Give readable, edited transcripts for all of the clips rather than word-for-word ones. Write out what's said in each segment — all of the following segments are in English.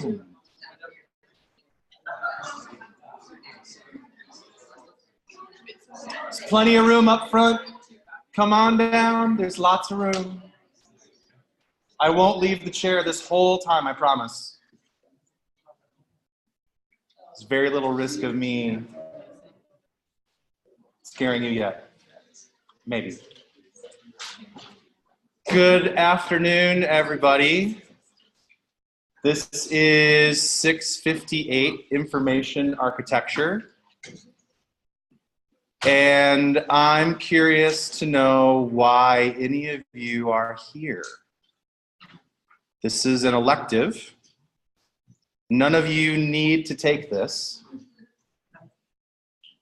There's plenty of room up front. Come on down. There's lots of room. I won't leave the chair this whole time, I promise. There's very little risk of me scaring you yet. Maybe. Good afternoon, everybody. This is 658 Information Architecture. And I'm curious to know why any of you are here. This is an elective. None of you need to take this.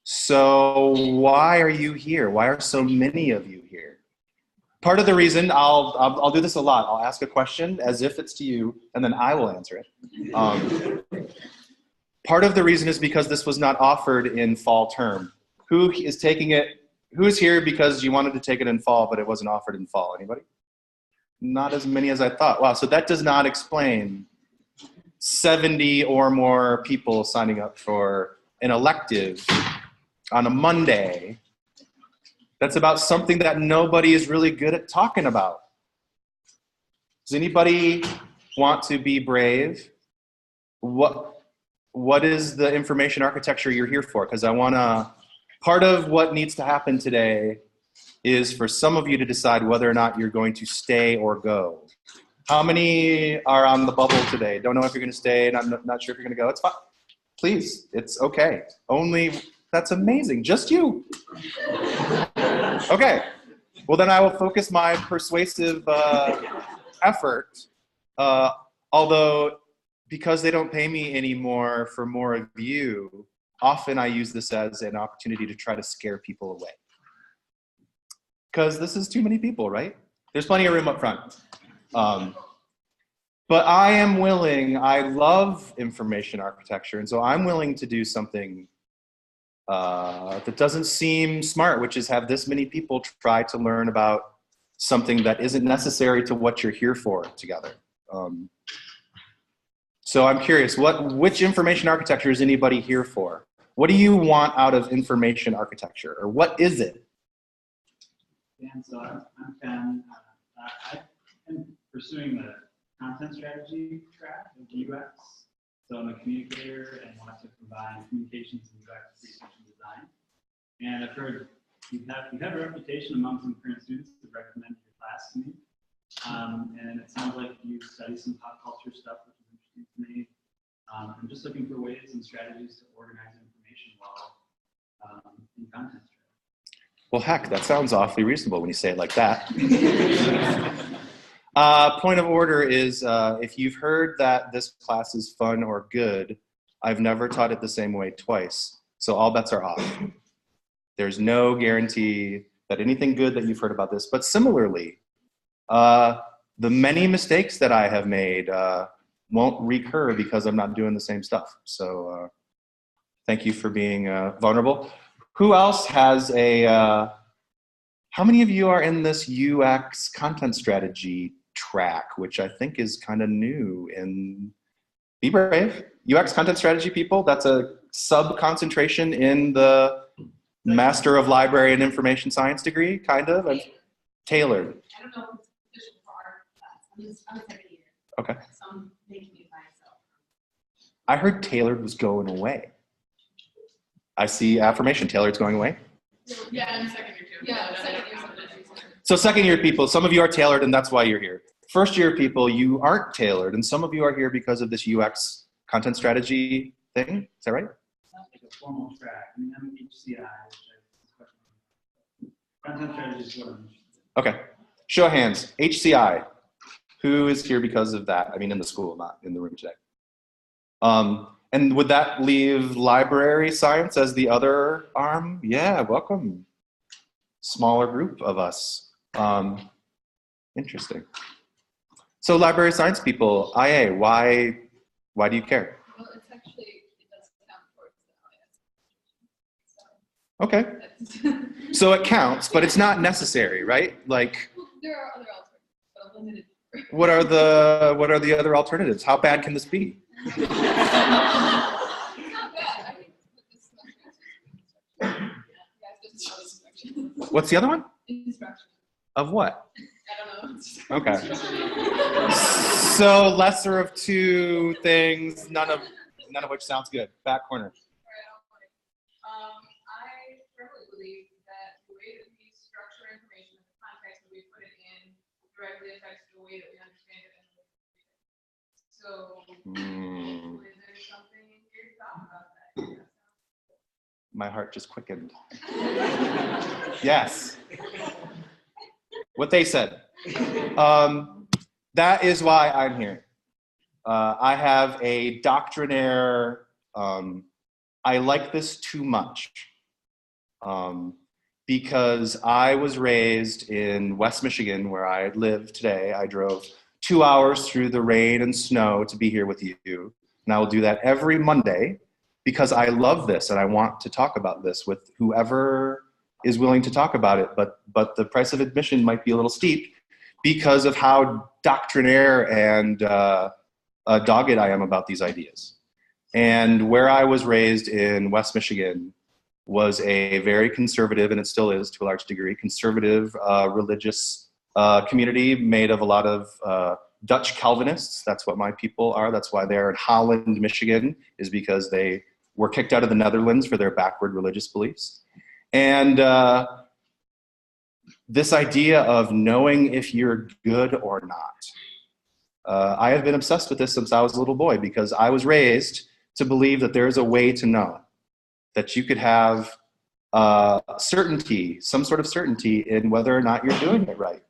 So why are you here? Why are so many of you here? Part of the reason, I'll do this a lot. I'll ask a question as if it's to you, and then I will answer it. Part of the reason is because this was not offered in fall term. Who is taking it? Who is here because you wanted to take it in fall, but it wasn't offered in fall? Anybody? Not as many as I thought. Wow, so that does not explain 70 or more people signing up for an elective on a Monday. That's about something that nobody is really good at talking about. Does anybody want to be brave? What is the information architecture you're here for? Because part of what needs to happen today is for some of you to decide whether or not you're going to stay or go. How many are on the bubble today? Don't know if you're going to stay, not sure if you're going to go. It's fine. Please, it's okay. That's amazing. Just you. Okay. Well, then I will focus my persuasive effort. Although, because they don't pay me anymore for more of you, often I use this as an opportunity to try to scare people away. Because this is too many people, right? There's plenty of room up front. But I am willing, I love information architecture, and so I'm willing to do something that doesn't seem smart, which is have this many people try to learn about something that isn't necessary to what you're here for together. So I'm curious, which information architecture is anybody here for? What do you want out of information architecture, or what is it? And so I'm Ken. I'm pursuing the content strategy track of UX. So I'm a communicator and want to combine communications and UX research and design. And I've heard you have a reputation among some current students to recommend your class to me. And it sounds like you study some pop culture stuff, which is interesting to me. I'm just looking for ways and strategies to organize information well in content strategy. Well, heck, that sounds awfully reasonable when you say it like that. Point of order is, if you've heard that this class is fun or good, I've never taught it the same way twice, so all bets are off. There's no guarantee that anything good that you've heard about this, but similarly, the many mistakes that I have made won't recur because I'm not doing the same stuff. So thank you for being vulnerable. Who else has how many of you are in this UX content strategy track, which I think is kind of new? And be brave. UX content strategy people, that's a sub-concentration in the Master of Library and Information Science degree, kind of, and tailored. I don't know if it's official for our class. I'm a second year. Okay. So I'm making it myself. I heard tailored was going away. I see affirmation. Tailored's going away. Yeah, I'm second year too. Yeah, second year. So second year people, some of you are tailored and that's why you're here. First year people, you aren't tailored and some of you are here because of this UX content strategy thing. Is that right? It's not like a formal track. I mean, I'm HCI, content strategy is what I'm interested in. Okay. Show of hands. HCI. Who is here because of that? I mean, in the school, not in the room today. And would that leave library science as the other arm? Yeah, welcome. Smaller group of us. Interesting. So library science people, IA, why do you care? Well, it's actually, it does count towards the LIS. Okay. So it counts, but it's not necessary, right? Like, Well, there are other alternatives, but limited. what are the other alternatives? How bad can this be? It's not bad. I think this semester is just instructions. What's the other one? Instructions. Of what? I don't know. Okay. So lesser of two things, none of which sounds good. Back corner. I firmly believe that the way that we structure information, the context that we put it in, directly affects the way that we understand it. So, is there something you're talking about that? My heart just quickened. Yes. What they said. That is why I'm here. I have a doctrinaire, I like this too much. Because I was raised in West Michigan, where I live today. I drove 2 hours through the rain and snow to be here with you. And I will do that every Monday because I love this and I want to talk about this with whoever is willing to talk about it. But the price of admission might be a little steep because of how doctrinaire and dogged I am about these ideas. And where I was raised in West Michigan was a very conservative, and it still is to a large degree, conservative religious community made of a lot of Dutch Calvinists. That's what my people are. That's why they're in Holland, Michigan, is because they were kicked out of the Netherlands for their backward religious beliefs. And this idea of knowing if you're good or not. I have been obsessed with this since I was a little boy because I was raised to believe that there is a way to know, that you could have certainty, some sort of certainty in whether or not you're doing it right.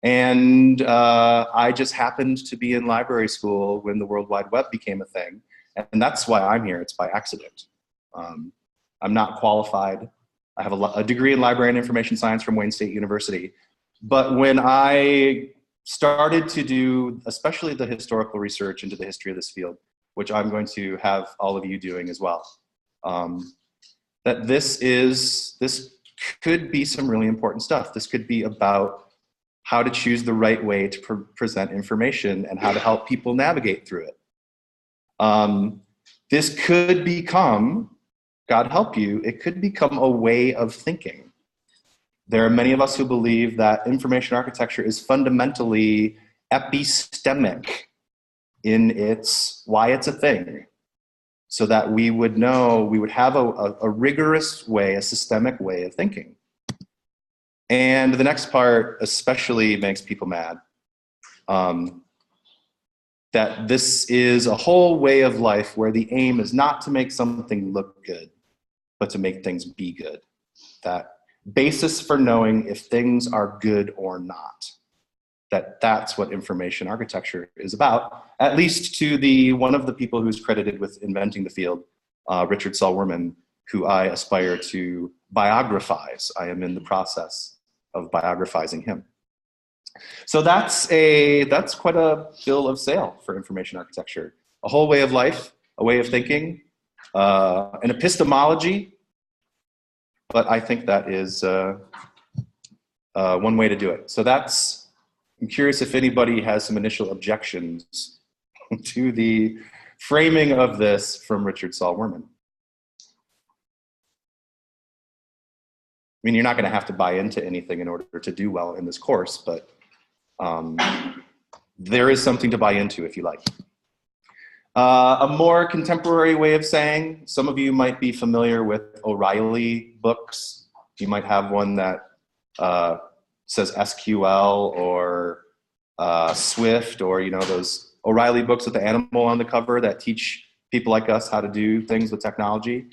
And I just happened to be in library school when the World Wide Web became a thing. And that's why I'm here. It's by accident. I'm not qualified. I have a degree in library and information science from Wayne State University. But when I started to do, especially the historical research into the history of this field, which I'm going to have all of you doing as well, that this could be some really important stuff. This could be about how to choose the right way to present information and how to help people navigate through it. This could become, God help you, it could become a way of thinking. There are many of us who believe that information architecture is fundamentally epistemic in why it's a thing, so that we would know, we would have a rigorous way, a systemic way of thinking. And the next part especially makes people mad. That this is a whole way of life where the aim is not to make something look good, but to make things be good. That basis for knowing if things are good or not. That's what information architecture is about, at least to one of the people who's credited with inventing the field, Richard Saul Wurman, who I aspire to biographize. I am in the process of biographizing him. So that's quite a bill of sale for information architecture. A whole way of life, a way of thinking, an epistemology, but I think that is one way to do it. So I'm curious if anybody has some initial objections to the framing of this from Richard Saul Wurman. I mean, you're not going to have to buy into anything in order to do well in this course, but there is something to buy into if you like. A more contemporary way of saying, some of you might be familiar with O'Reilly books. You might have one that says SQL or Swift, or those O'Reilly books with the animal on the cover that teach people like us how to do things with technology.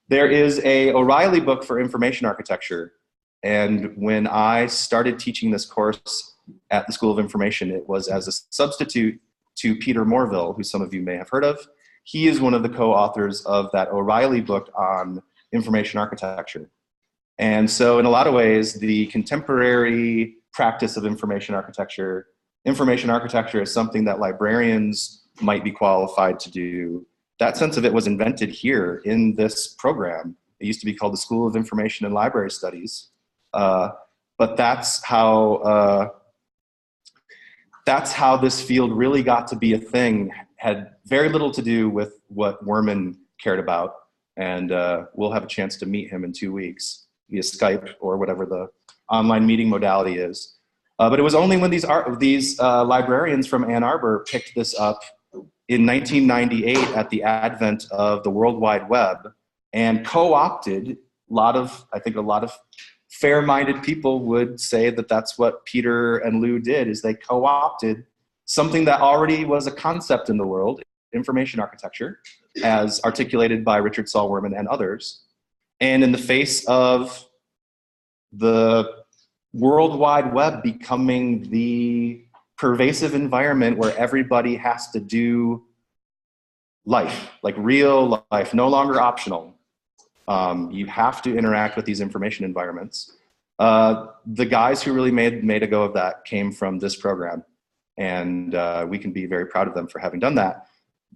There is a O'Reilly book for information architecture, and when I started teaching this course at the School of Information, it was as a substitute to Peter Morville, who some of you may have heard of. He is one of the co-authors of that O'Reilly book on information architecture. And so in a lot of ways, the contemporary practice of information architecture is something that librarians might be qualified to do. That sense of it was invented here in this program. It used to be called the School of Information and Library Studies. But that's how this field really got to be a thing, had very little to do with what Werman cared about. And we'll have a chance to meet him in 2 weeks via Skype or whatever the online meeting modality is. But it was only when these librarians from Ann Arbor picked this up in 1998 at the advent of the World Wide Web and co-opted I think a lot of fair-minded people would say that that's what Peter and Lou did, is they co-opted something that already was a concept in the world, information architecture, as articulated by Richard Saul Werman and others. And in the face of the World Wide Web becoming the pervasive environment where everybody has to do life, like real life, no longer optional. You have to interact with these information environments. The guys who really made a go of that came from this program, and we can be very proud of them for having done that.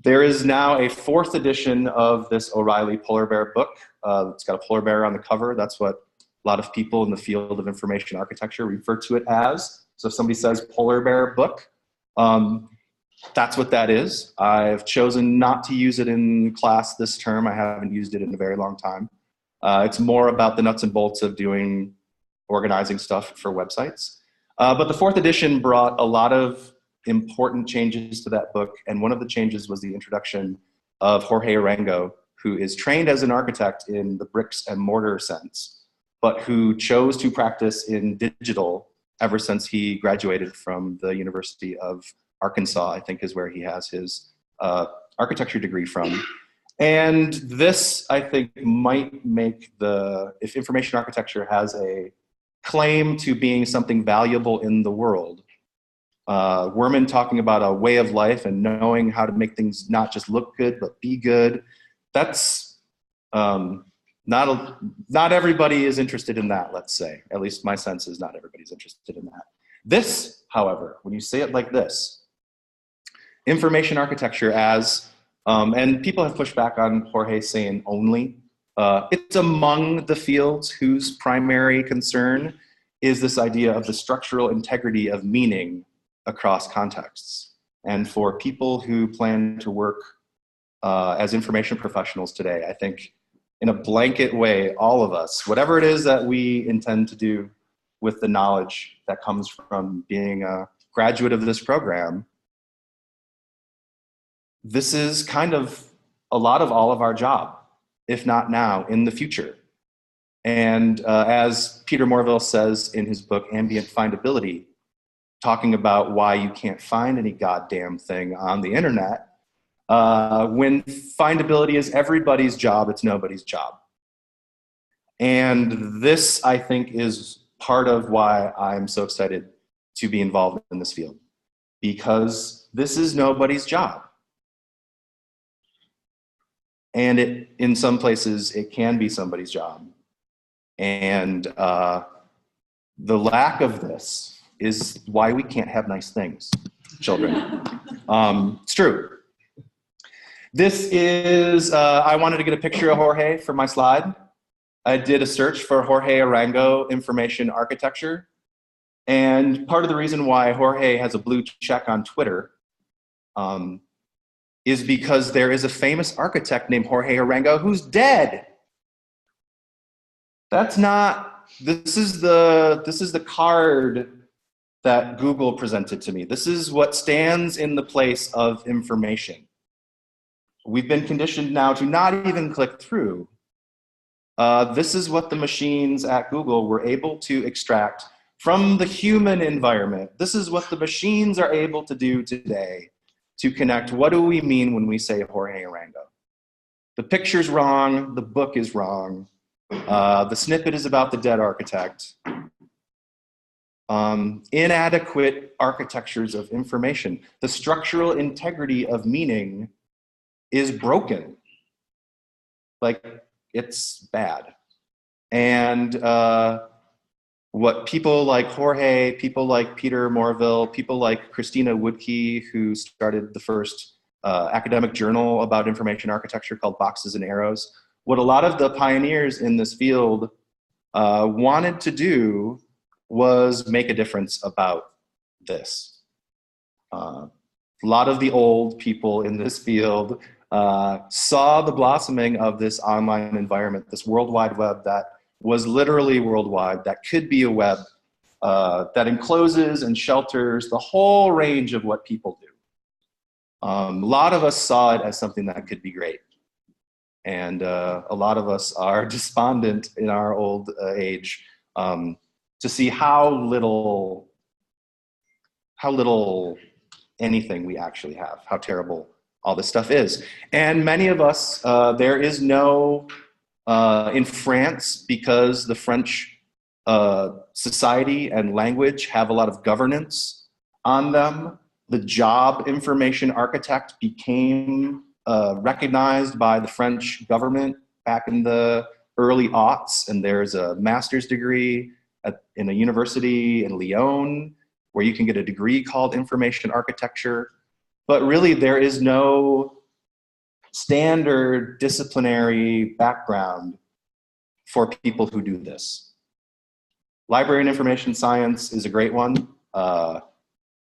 There is now a 4th edition of this O'Reilly polar bear book. It's got a polar bear on the cover. That's what a lot of people in the field of information architecture refer to it as. So if somebody says polar bear book, that's what that is. I've chosen not to use it in class this term. I haven't used it in a very long time. It's more about the nuts and bolts of organizing stuff for websites. But the 4th edition brought a lot of important changes to that book, and one of the changes was the introduction of Jorge Arango, who is trained as an architect in the bricks and mortar sense, but who chose to practice in digital ever since he graduated from the University of Arkansas, I think is where he has his architecture degree from. And this, I think, might make if information architecture has a claim to being something valuable in the world, Werman talking about a way of life and knowing how to make things not just look good, but be good. That's not everybody is interested in that, let's say. At least my sense is not everybody's interested in that. This, however, when you say it like this, information architecture as, and people have pushed back on Jorge saying only, it's among the fields whose primary concern is this idea of the structural integrity of meaning across contexts. And for people who plan to work as information professionals today, I think in a blanket way, all of us, whatever it is that we intend to do with the knowledge that comes from being a graduate of this program, this is kind of a lot of all of our job, if not now, in the future. And as Peter Morville says in his book, Ambient Findability, talking about why you can't find any goddamn thing on the internet, when findability is everybody's job, it's nobody's job. And this, I think, is part of why I'm so excited to be involved in this field, because this is nobody's job. And in some places, it can be somebody's job. And the lack of this is why we can't have nice things, children. It's true. This is, I wanted to get a picture of Jorge for my slide. I did a search for Jorge Arango information architecture. And part of the reason why Jorge has a blue check on Twitter is because there is a famous architect named Jorge Arango who's dead. That's not, this is the card that Google presented to me. This is what stands in the place of information. We've been conditioned now to not even click through. This is what the machines at Google were able to extract from the human environment. This is what the machines are able to do today to connect. What do we mean when we say Jorge Arango? The picture's wrong, the book is wrong, the snippet is about the dead architect. Inadequate architectures of information. The structural integrity of meaning is broken. Like, it's bad. And what people like Jorge, people like Peter Morville, people like Christina Woodkey, who started the first academic journal about information architecture called Boxes and Arrows, what a lot of the pioneers in this field wanted to do was make a difference about this. A lot of the old people in this field saw the blossoming of this online environment, this World Wide Web that was literally worldwide, that could be a web that encloses and shelters the whole range of what people do. A lot of us saw it as something that could be great. And a lot of us are despondent in our old age to see how little anything we actually have, how terrible all this stuff is. And many of us, there is no, in France, because the French society and language have a lot of governance on them, the job information architect became recognized by the French government back in the early aughts, and there's a master's degree in a university in Lyon where you can get a degree called information architecture. But really, there is no standard disciplinary background for people who do this. Library and information science is a great one.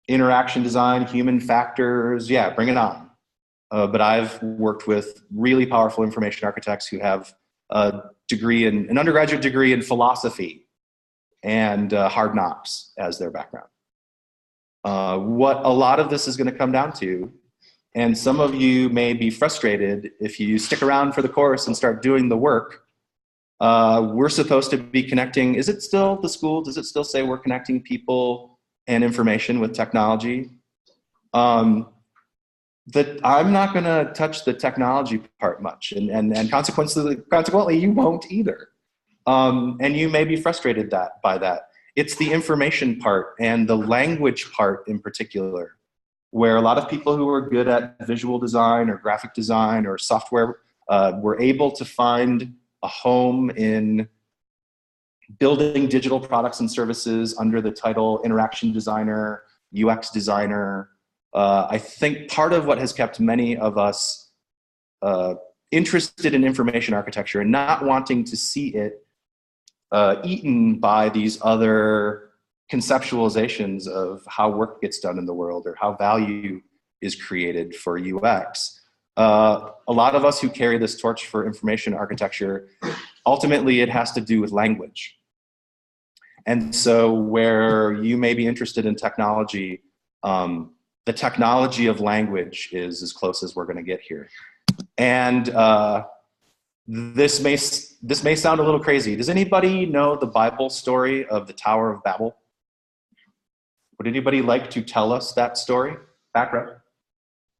Interaction design, human factors, yeah, bring it on. But I've worked with really powerful information architects who have an undergraduate degree in philosophy and hard knocks as their background. What a lot of this is going to come down to, and some of you may be frustrated if you stick around for the course and start doing the work. We're supposed to be connecting, is it still the school? Does it still say we're connecting people and information with technology? That I'm not going to touch the technology part much, and consequently, you won't either. And you may be frustrated by that. It's the information part and the language part in particular, where a lot of people who are good at visual design or graphic design or software were able to find a home in building digital products and services under the title interaction designer, UX designer. I think part of what has kept many of us interested in information architecture and not wanting to see it eaten by these other conceptualizations of how work gets done in the world or how value is created for UX. A lot of us who carry this torch for information architecture, ultimately it has to do with language. And so where you may be interested in technology, the technology of language is as close as we're going to get here. And this may sound a little crazy. Does anybody know the Bible story of the Tower of Babel? Would anybody like to tell us that story? Background.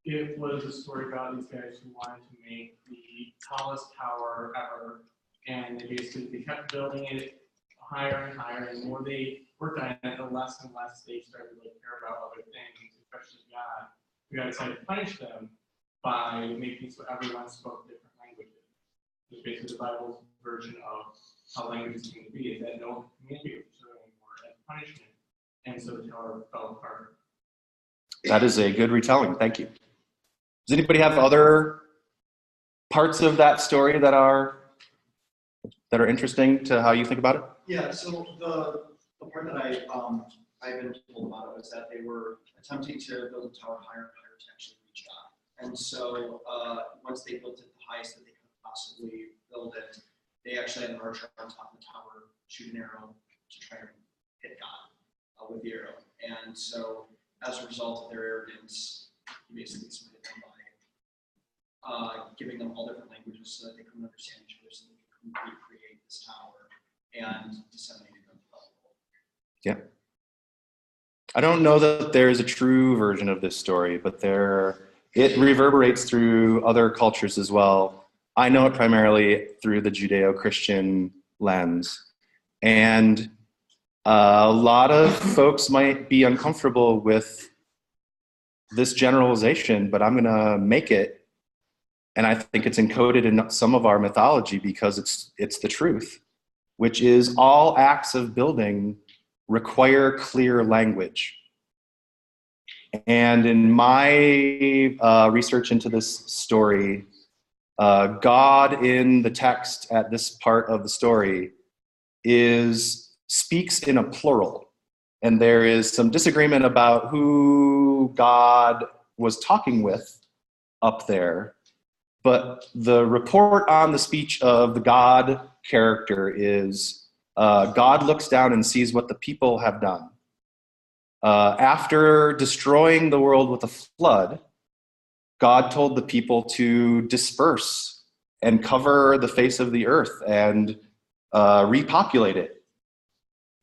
It was a story about these guys who wanted to make the tallest tower ever, and they kept building it higher and higher, and the more they worked on it, the less and less they started to care about other things, especially God. God decided to punish them by making so everyone spoke different languages. It's basically the Bible's version of how languages came to be, is that no one could communicate with each other anymore as punishment, and so the tower fell apart. That is a good retelling. Thank you. Does anybody have other parts of that story that are interesting to how you think about it? Yeah, so the part that I've been told about it was that they were attempting to build a tower higher and higher to actually reach God. And so once they built it the highest that they could possibly build it, they actually had an archer on top of the tower shoot an arrow to try to hit God with the arrow. And so as a result of their arrogance, he basically submitted them by giving them all different languages so that they couldn't understand each other, so they could recreate this tower and disseminating them throughout the world. Yeah. I don't know that there is a true version of this story, but it reverberates through other cultures as well. I know it primarily through the Judeo-Christian lens. And a lot of folks might be uncomfortable with this generalization, but I'm going to make it. And I think it's encoded in some of our mythology because it's the truth, which is all acts of building require clear language. And in my research into this story, God in the text at this part of the story speaks in a plural. And there is some disagreement about who God was talking with up there. But the report on the speech of the God character is God looks down and sees what the people have done. After destroying the world with a flood, God told the people to disperse and cover the face of the earth and repopulate it.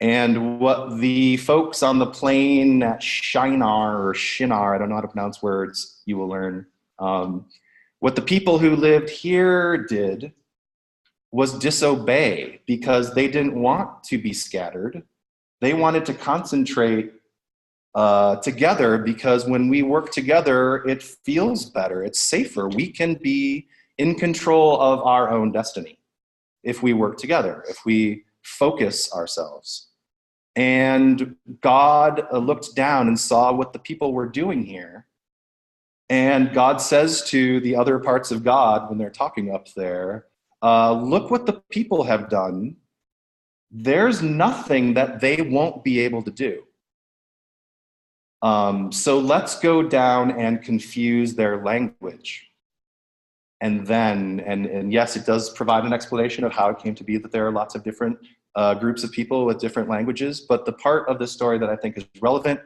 And what the folks on the plain at Shinar, I don't know how to pronounce words, you will learn. What the people who lived here did was disobey because they didn't want to be scattered. They wanted to concentrate together, because when we work together, it feels better, it's safer. We can be in control of our own destiny if we work together, if we focus ourselves. And God looked down and saw what the people were doing here. And God says to the other parts of God when they're talking up there, look what the people have done. There's nothing that they won't be able to do. So let's go down and confuse their language. And then, and yes, it does provide an explanation of how it came to be that there are lots of different groups of people with different languages. But the part of the story that I think is relevant,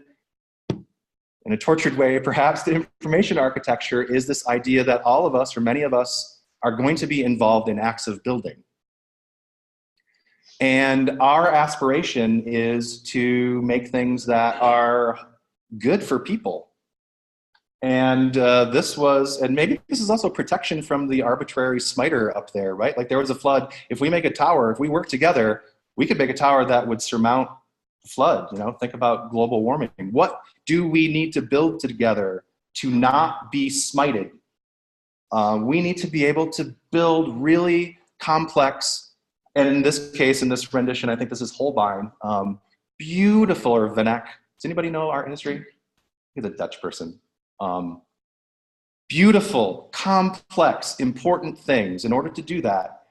in a tortured way, perhaps, to information architecture is this idea that all of us, or many of us, are going to be involved in acts of building. And our aspiration is to make things that are good for people. And this was, and maybe this is also protection from the arbitrary smiter up there, right? Like there was a flood. If we make a tower, if we work together, we could make a tower that would surmount the flood. You know, think about global warming. What do we need to build together to not be smited? We need to be able to build really complex, and in this case, in this rendition, I think this is Holbein, beautiful, or Van Eyck. Does anybody know art history? He's a Dutch person. Beautiful, complex, important things. In order to do that,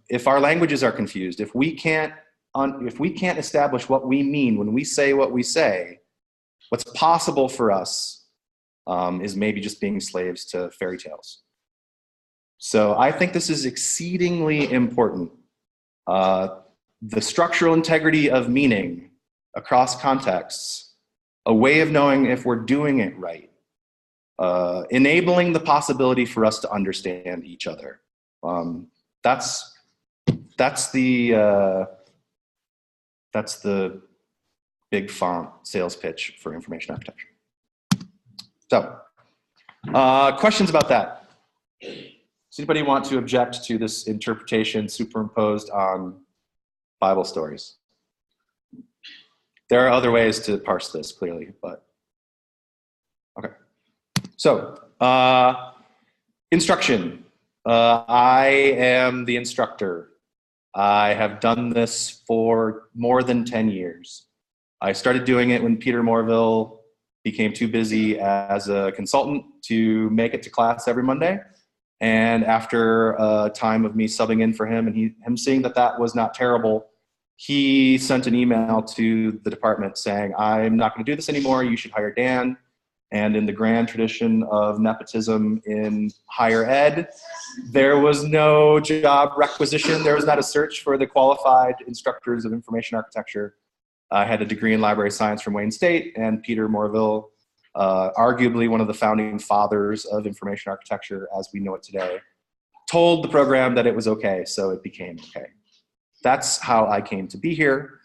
if our languages are confused, if we can't establish what we mean when we say what we say, what's possible for us is maybe just being slaves to fairy tales. So I think this is exceedingly important. The structural integrity of meaning across contexts, a way of knowing if we're doing it right, enabling the possibility for us to understand each other. That's the big font sales pitch for information architecture. So, questions about that? Does anybody want to object to this interpretation superimposed on Bible stories? There are other ways to parse this, clearly, but okay. So, instruction. I am the instructor. I have done this for more than 10 years. I started doing it when Peter Morville became too busy as a consultant to make it to class every Monday. And after a time of me subbing in for him and him seeing that that was not terrible, he sent an email to the department saying, I'm not going to do this anymore. You should hire Dan. And in the grand tradition of nepotism in higher ed, there was no job requisition. There was not a search for the qualified instructors of information architecture. I had a degree in library science from Wayne State, and Peter Morville, arguably one of the founding fathers of information architecture as we know it today, told the program that it was okay, so it became okay. That's how I came to be here.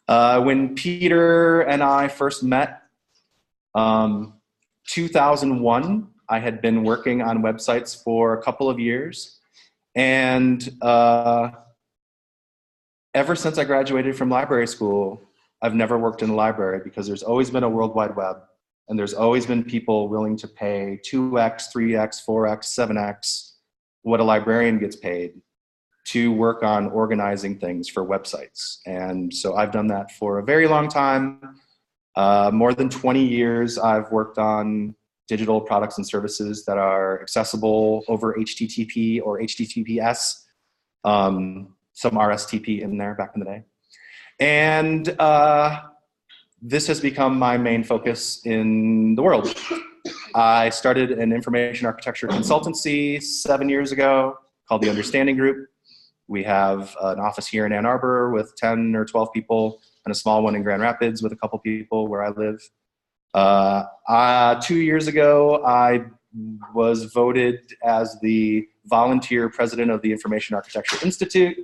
When Peter and I first met, 2001, I had been working on websites for a couple of years. And ever since I graduated from library school, I've never worked in a library because there's always been a World Wide Web. And there's always been people willing to pay 2x, 3x, 4x, 7x what a librarian gets paid to work on organizing things for websites. And so I've done that for a very long time. More than 20 years, I've worked on digital products and services that are accessible over HTTP or HTTPS, some RSTP in there back in the day. And this has become my main focus in the world. I started an information architecture consultancy 7 years ago called the Understanding Group. We have an office here in Ann Arbor with 10 or 12 people and a small one in Grand Rapids with a couple people where I live. 2 years ago, I was voted as the volunteer president of the Information Architecture Institute.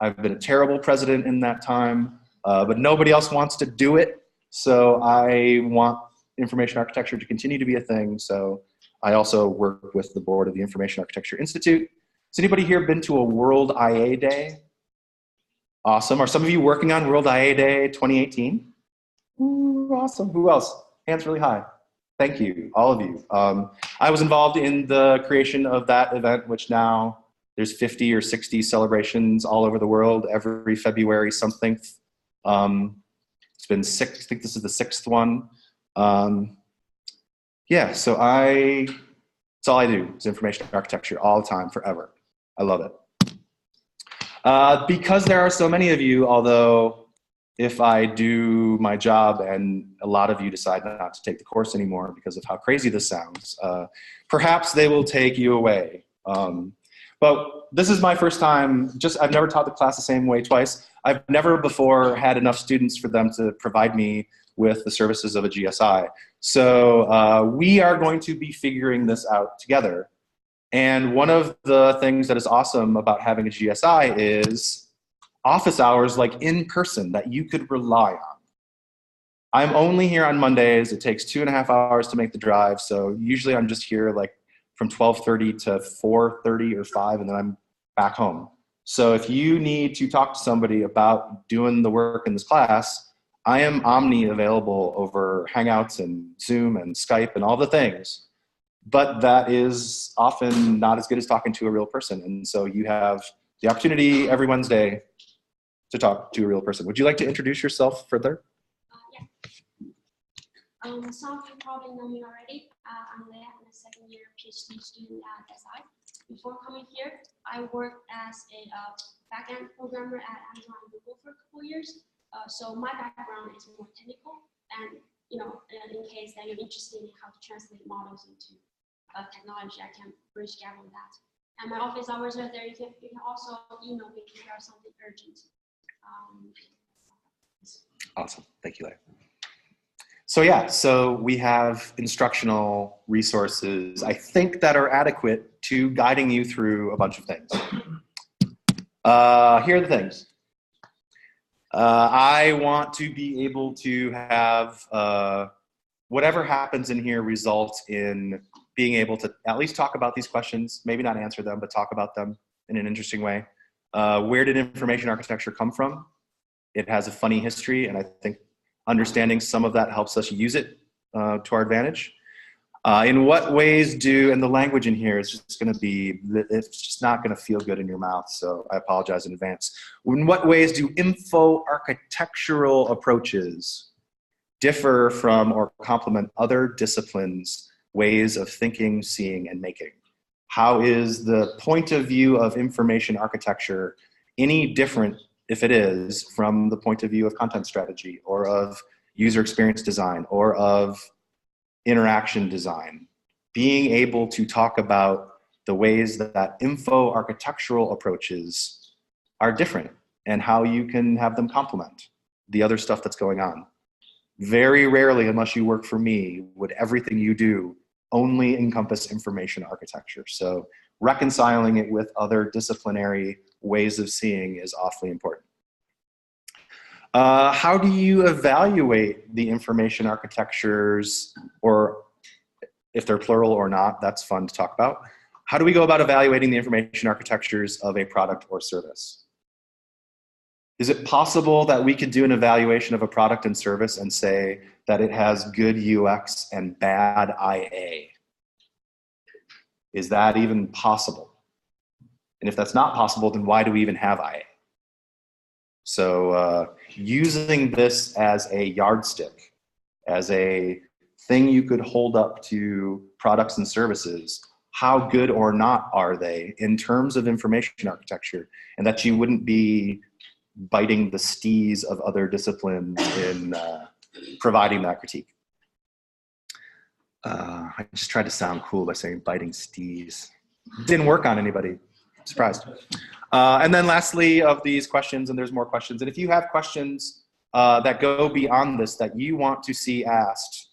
I've been a terrible president in that time, but nobody else wants to do it. So I want information architecture to continue to be a thing. So I also work with the board of the Information Architecture Institute. Has anybody here been to a World IA Day? Awesome. Are some of you working on World IA Day 2018? Ooh, awesome. Who else? Hands really high. Thank you, all of you. I was involved in the creation of that event, which now there's 50 or 60 celebrations all over the world every February something. It's been 6, I think this is the 6th one. Yeah, so that's all I do is information architecture all the time, forever. I love it. Because there are so many of you, although if I do my job and a lot of you decide not to take the course anymore because of how crazy this sounds, perhaps they will take you away. But this is my first time, I've never taught the class the same way twice. I've never before had enough students for them to provide me with the services of a GSI. So we are going to be figuring this out together. And one of the things that is awesome about having a GSI is office hours like in person that you could rely on. I'm only here on Mondays. It takes 2.5 hours to make the drive. So usually I'm just here like from 12:30 to 4:30 or 5, and then I'm back home. So if you need to talk to somebody about doing the work in this class, I am omni available over Hangouts and Zoom and Skype and all the things. But that is often not as good as talking to a real person. And so you have the opportunity every Wednesday to talk to a real person. Would you like to introduce yourself further? Yeah. Some of you probably know me already. I'm Leah. I'm a second-year PhD student at SI. Before coming here, I worked as a backend programmer at Amazon and Google for a couple years. So my background is more technical, and in case that you're interested in how to translate models into technology, I can bridge gap on that. And my office hours are there. You can also email me if you have something urgent. Awesome. Thank you, Leah. So yeah, so we have instructional resources, I think, that are adequate to guiding you through a bunch of things. Here are the things. I want to be able to have whatever happens in here results in being able to at least talk about these questions, maybe not answer them, but talk about them in an interesting way. Where did information architecture come from? It has a funny history, and I think understanding some of that helps us use it to our advantage. In what ways and the language in here is just going to be, it's just not going to feel good in your mouth, so I apologize in advance. In what ways do info architectural approaches differ from or complement other disciplines' ways of thinking, seeing, and making? How is the point of view of information architecture any different, if it is, from the point of view of content strategy or of user experience design or of interaction design? Being able to talk about the ways that info architectural approaches are different and how you can have them complement the other stuff that's going on. Very rarely, unless you work for me, would everything you do only encompass information architecture. So reconciling it with other disciplinary ways of seeing is awfully important. How do you evaluate the information architectures, or if they're plural or not, that's fun to talk about. How do we go about evaluating the information architectures of a product or service? Is it possible that we could do an evaluation of a product and service and say that it has good UX and bad IA? Is that even possible? And if that's not possible, then why do we even have IA? So using this as a yardstick, as a thing you could hold up to products and services, how good or not are they in terms of information architecture, and that you wouldn't be biting the stees of other disciplines in providing that critique. I just tried to sound cool by saying biting stees. Didn't work on anybody. Surprised. And then lastly of these questions, and there's more questions, and if you have questions that go beyond this that you want to see asked,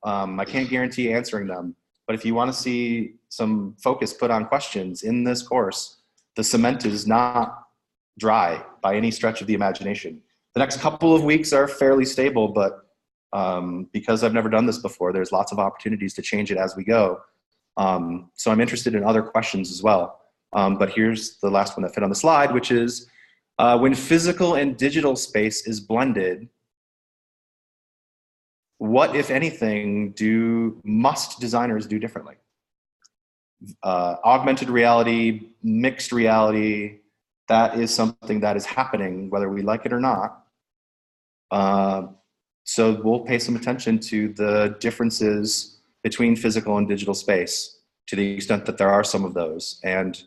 I can't guarantee answering them, but if you want to see some focus put on questions in this course, the cement is not dry by any stretch of the imagination. The next couple of weeks are fairly stable, but because I've never done this before, there's lots of opportunities to change it as we go. So I'm interested in other questions as well. But here's the last one that fit on the slide, which is when physical and digital space is blended, what, if anything, must designers do differently? Augmented reality, mixed reality, that is something that is happening whether we like it or not. So we'll pay some attention to the differences between physical and digital space to the extent that there are some of those, and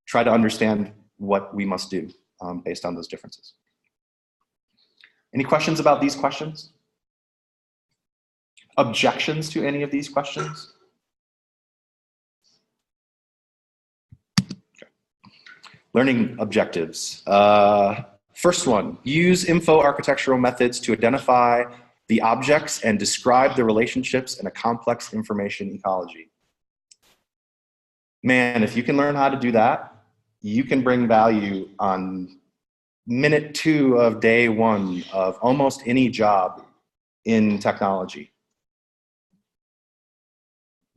try to understand what we must do based on those differences. Any questions about these questions? Objections to any of these questions? Okay. Learning objectives. First one, use info architectural methods to identify the objects and describe the relationships in a complex information ecology. Man, if you can learn how to do that, you can bring value on minute 2 of day 1 of almost any job in technology.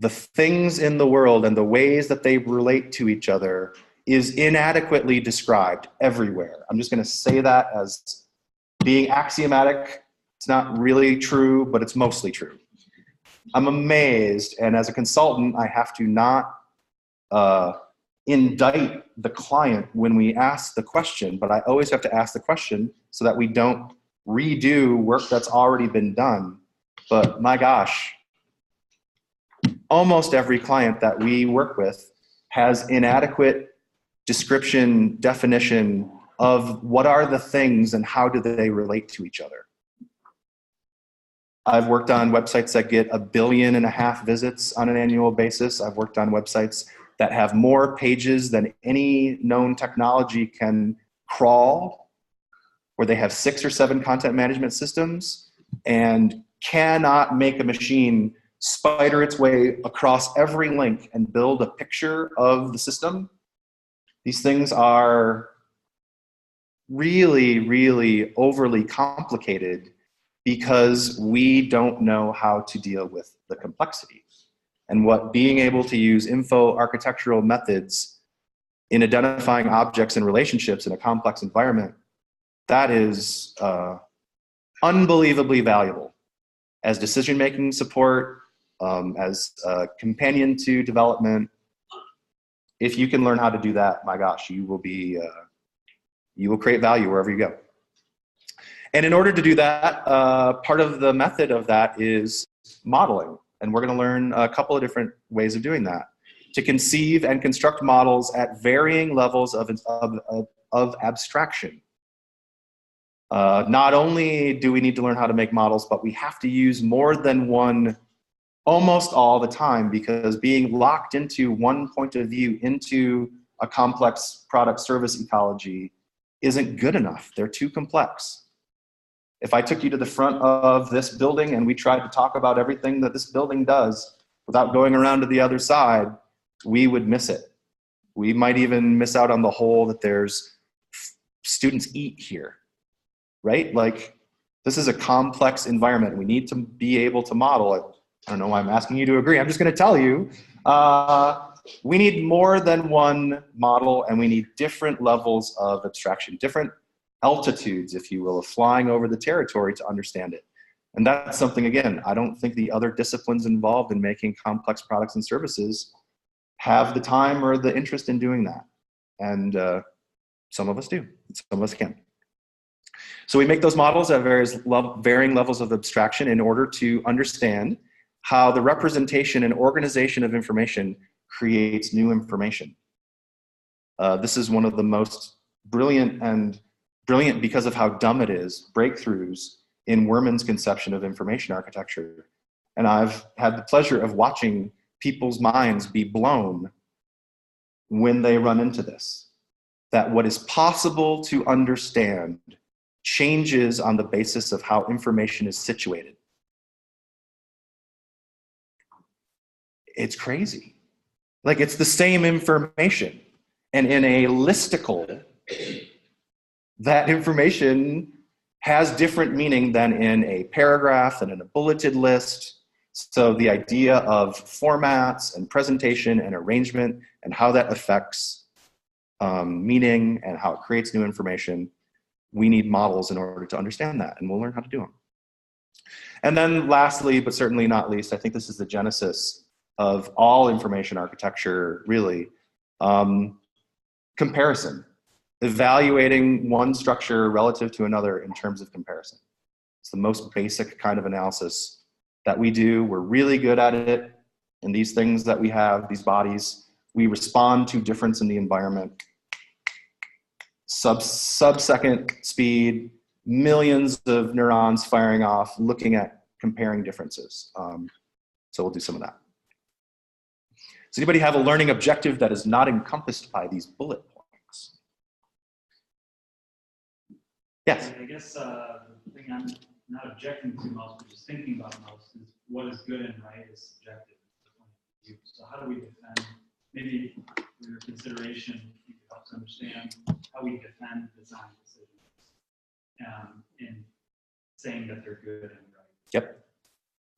The things in the world and the ways that they relate to each other is inadequately described everywhere. I'm just going to say that as being axiomatic. It's not really true, but it's mostly true. I'm amazed, and as a consultant, I have to not indict the client when we ask the question, but I always have to ask the question so that we don't redo work that's already been done. But my gosh, almost every client that we work with has inadequate description, definition of what are the things and how do they relate to each other. I've worked on websites that get 1.5 billion visits on an annual basis. I've worked on websites that have more pages than any known technology can crawl, where they have 6 or 7 content management systems and cannot make a machine spider its way across every link and build a picture of the system. These things are really, really overly complicated because we don't know how to deal with the complexity. And what being able to use info architectural methods in identifying objects and relationships in a complex environment, that is unbelievably valuable as decision-making support, as a companion to development. If you can learn how to do that, my gosh, you will create value wherever you go. And in order to do that, part of the method of that is modeling. And we're going to learn a couple of different ways of doing that. To conceive and construct models at varying levels of abstraction. Not only do we need to learn how to make models, but we have to use more than one almost all the time, because being locked into one point of view into a complex product service ecology isn't good enough. They're too complex. If I took you to the front of this building and we tried to talk about everything that this building does without going around to the other side, we would miss it. We might even miss out on the whole that there's students eat here, right? Like, this is a complex environment. We need to be able to model it. I don't know why I'm asking you to agree. I'm just going to tell you, we need more than one model, and we need different levels of abstraction, different altitudes, if you will, of flying over the territory to understand it. And that's something, again, I don't think the other disciplines involved in making complex products and services have the time or the interest in doing that. And some of us do, some of us can. So we make those models at varying levels of abstraction in order to understand how the representation and organization of information creates new information. This is one of the most brilliant because of how dumb it is, breakthroughs in Werman's conception of information architecture. And I've had the pleasure of watching people's minds be blown when they run into this. That what is possible to understand changes on the basis of how information is situated. It's crazy. Like, it's the same information. And in a listicle, that information has different meaning than in a paragraph and in a bulleted list. So the idea of formats and presentation and arrangement and how that affects meaning and how it creates new information, we need models in order to understand that, and we'll learn how to do them. And then lastly, but certainly not least, I think this is the genesis of all information architecture, really, comparison. Evaluating one structure relative to another in terms of comparison. It's the most basic kind of analysis that we do. We're really good at it. And these things that we have, these bodies, we respond to difference in the environment. Sub-second speed, millions of neurons firing off, looking at comparing differences. So we'll do some of that. Does anybody have a learning objective that is not encompassed by these bullet points? Yes. I guess the thing I'm not objecting to most, but just thinking about most, is what is good and right is subjective. So how do we defend, maybe for your consideration, you could help us understand how we defend design decisions in saying that they're good and right. Yep.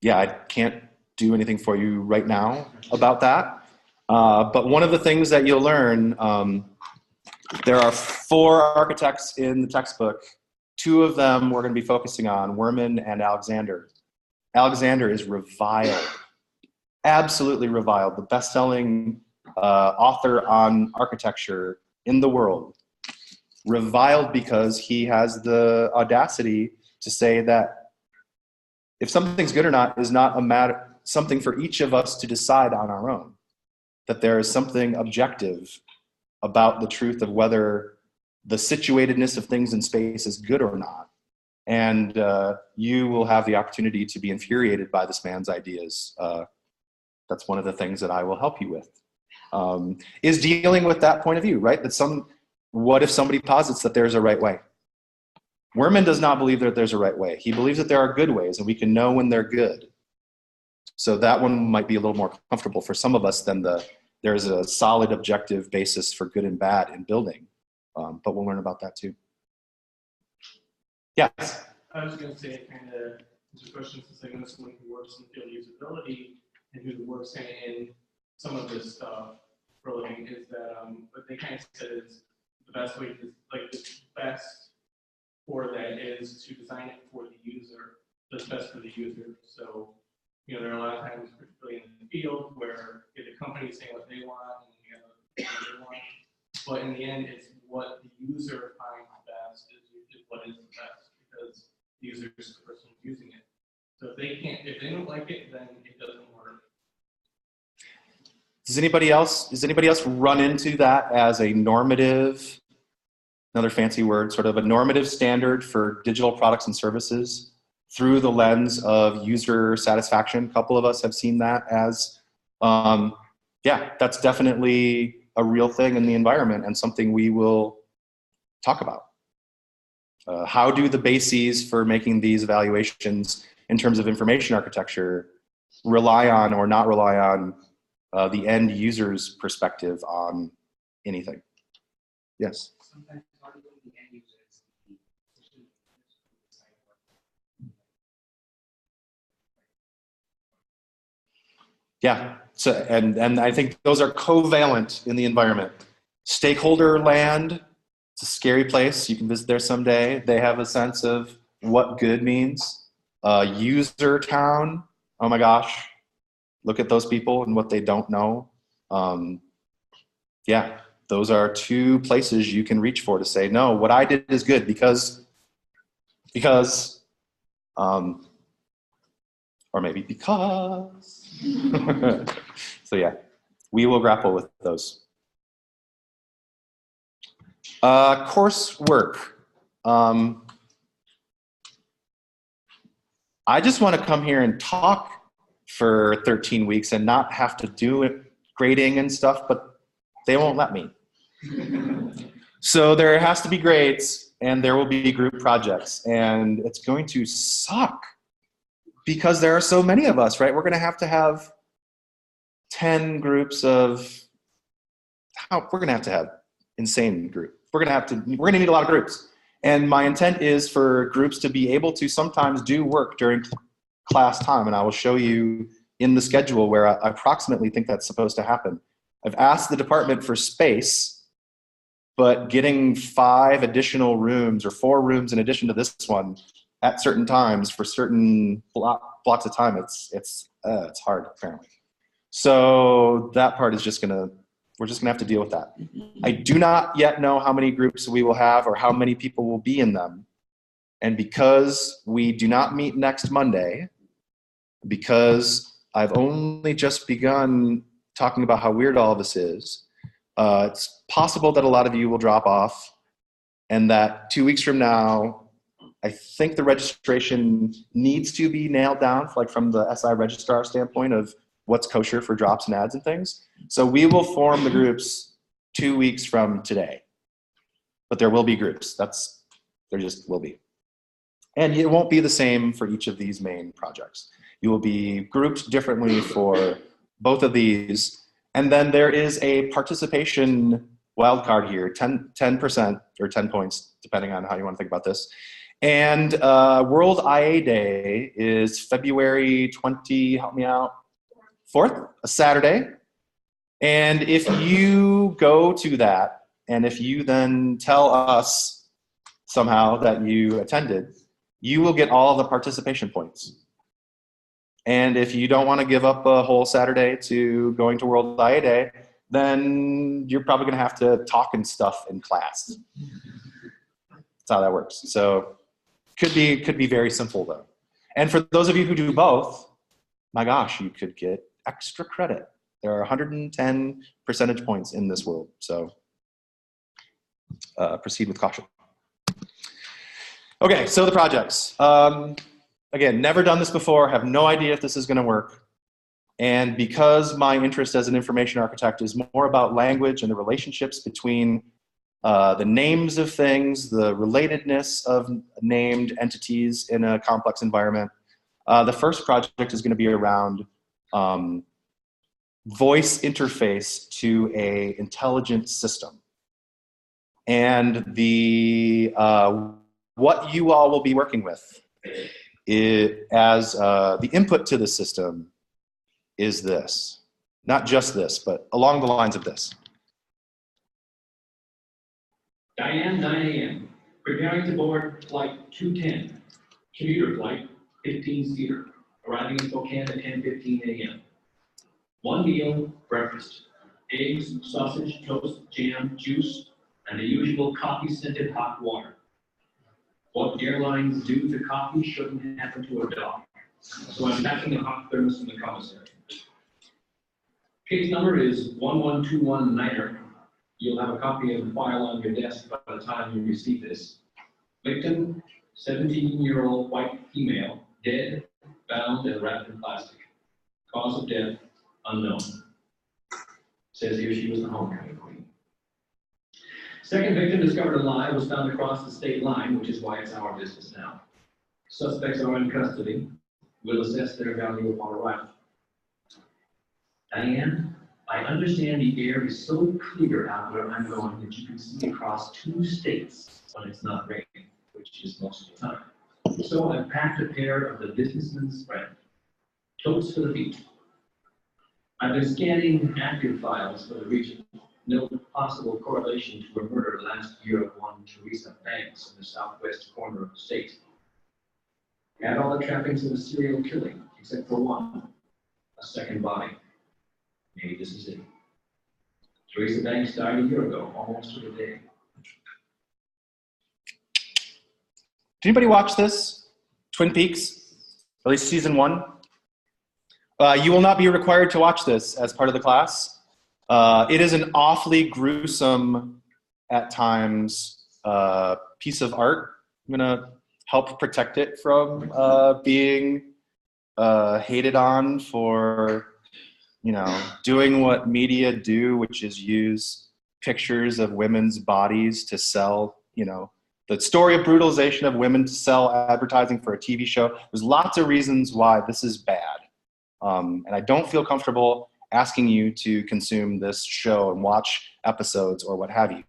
Yeah, I can't do anything for you right now about that. But one of the things that you'll learn, there are 4 architects in the textbook. 2 of them we're going to be focusing on, Werman and Alexander. Alexander is reviled, absolutely reviled, the best-selling author on architecture in the world. Reviled because he has the audacity to say that if something's good or not is not a matter, something for each of us to decide on our own. That there is something objective about the truth of whether the situatedness of things in space is good or not. And you will have the opportunity to be infuriated by this man's ideas. That's one of the things that I will help you with, is dealing with that point of view, right? That what if somebody posits that there's a right way? Werman does not believe that there's a right way. He believes that there are good ways and we can know when they're good. So that one might be a little more comfortable for some of us than there's a solid objective basis for good and bad in building. But we'll learn about that too. Yes? I was going to say, kind of, there's a question since I know someone who works in field usability and who works in some of this stuff for a living, is that what they kind of said is the best way to, like, the best for that is to design it for the user, that's best for the user. So, you know, there are a lot of times, particularly in the field, where you get a company saying what they want and you have what they want. But in the end, it's what the user finds best is what is the best, because the user is the person using it. So if they don't like it, then it doesn't work. Does anybody else run into that as a normative, another fancy word, sort of a normative standard for digital products and services through the lens of user satisfaction? A couple of us have seen that as, yeah, that's definitely a real thing in the environment and something we will talk about. How do the bases for making these evaluations in terms of information architecture rely on or not rely on the end user's perspective on anything? Yes? Sometimes not even the end user is the decision Yeah, so, and I think those are covalent in the environment. Stakeholder land, it's a scary place. You can visit there someday. They have a sense of what good means. User town, oh my gosh, look at those people and what they don't know. Yeah, those are 2 places you can reach for to say, no, what I did is good because, or maybe because. So yeah, we will grapple with those. Coursework. I just want to come here and talk for 13 weeks and not have to do it, grading and stuff, but they won't let me. So there has to be grades and there will be group projects, and it's going to suck because there are so many of us, right? We're going to have 10 groups of, we're going to have insane group. We're going to need a lot of groups. And my intent is for groups to be able to sometimes do work during class time. And I will show you in the schedule where I approximately think that's supposed to happen. I've asked the department for space, but getting 5 additional rooms or 4 rooms in addition to this one at certain times for certain blocks of time, it's hard apparently. So that part is we're just gonna have to deal with that. I do not yet know how many groups we will have or how many people will be in them. And because we do not meet next Monday, because I've only just begun talking about how weird all of this is, it's possible that a lot of you will drop off and that 2 weeks from now, I think the registration needs to be nailed down, like from the SI registrar standpoint of what's kosher for drops and ads and things. So we will form the groups 2 weeks from today, but there will be groups. There just will be. And it won't be the same for each of these main projects. You will be grouped differently for both of these. And then there is a participation wildcard here, 10% or 10 points, depending on how you want to think about this. And World IA Day is February 20, help me out, 4th, a Saturday. And if you go to that, and if you then tell us somehow that you attended, you will get all of the participation points. And if you don't want to give up a whole Saturday to going to World IA Day, then you're probably going to have to talk and stuff in class. That's how that works. So could be very simple though. And for those of you who do both, my gosh, you could get extra credit. There are 110 percentage points in this world. So proceed with caution. Okay, so the projects. Again, never done this before, have no idea if this is going to work. And because my interest as an information architect is more about language and the relationships between the names of things, the relatedness of named entities in a complex environment, the first project is going to be around voice interface to an intelligent system. And the what you all will be working with as the input to the system is this. Not just this, but along the lines of this. Diane, 9 a.m. Preparing to board flight 210. Commuter flight, 15-seater. Arriving in Spokane at 10:15 a.m. One meal, breakfast. Eggs, sausage, toast, jam, juice, and the usual coffee-scented hot water. What airlines do to coffee shouldn't happen to a dog. So I'm packing a hot thermos in the commissary. Case number is 11219er. You'll have a copy of the file on your desk by the time you receive this. Victim, 17-year-old white female, dead, bound and wrapped in plastic. Cause of death, unknown. Says here she was the homecoming queen. Second victim discovered alive was found across the state line, which is why it's our business now. Suspects are in custody. We'll assess their value upon arrival. Diane, I understand the air is so clear out where I'm going that you can see across 2 states when it's not raining, which is most of the time. So I've packed a pair of the businessman's friend, totes for the feet. I've been scanning active files for the region. No possible correlation to a murder last year of one Teresa Banks in the southwest corner of the state. Add all the trappings of a serial killing, except for one, a second body. Maybe this is it. Teresa Banks died a year ago, almost to the day. Did anybody watch this? Twin Peaks, at least season 1? You will not be required to watch this as part of the class. It is an awfully gruesome, at times, piece of art. I'm gonna help protect it from being hated on for, you know, doing what media do, which is use pictures of women's bodies to sell, you know, the story of brutalization of women to sell advertising for a TV show. There's lots of reasons why this is bad. And I don't feel comfortable asking you to consume this show and watch episodes or what have you.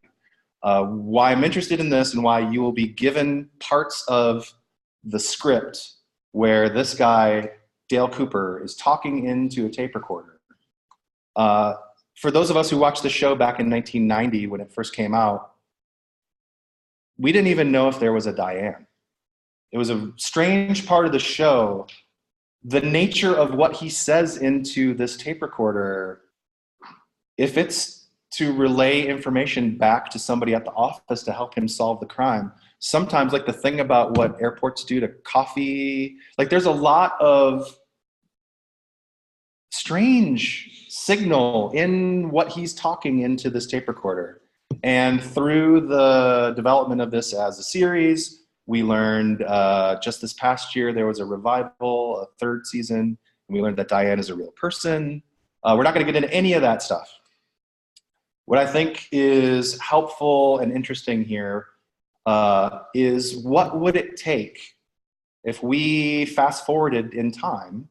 Why I'm interested in this and why you will be given parts of the script where this guy, Dale Cooper, is talking into a tape recorder. For those of us who watched the show back in 1990 when it first came out, we didn't even know if there was a Diane. It was a strange part of the show. The nature of what he says into this tape recorder, if it's to relay information back to somebody at the office to help him solve the crime, sometimes, like the thing about what airports do to coffee, like there's a lot of strange signal in what he's talking into this tape recorder. And through the development of this as a series, we learned just this past year there was a revival, a third season, and we learned that Diane is a real person. We're not going to get into any of that stuff. What I think is helpful and interesting here is what would it take if we fast forwarded in time?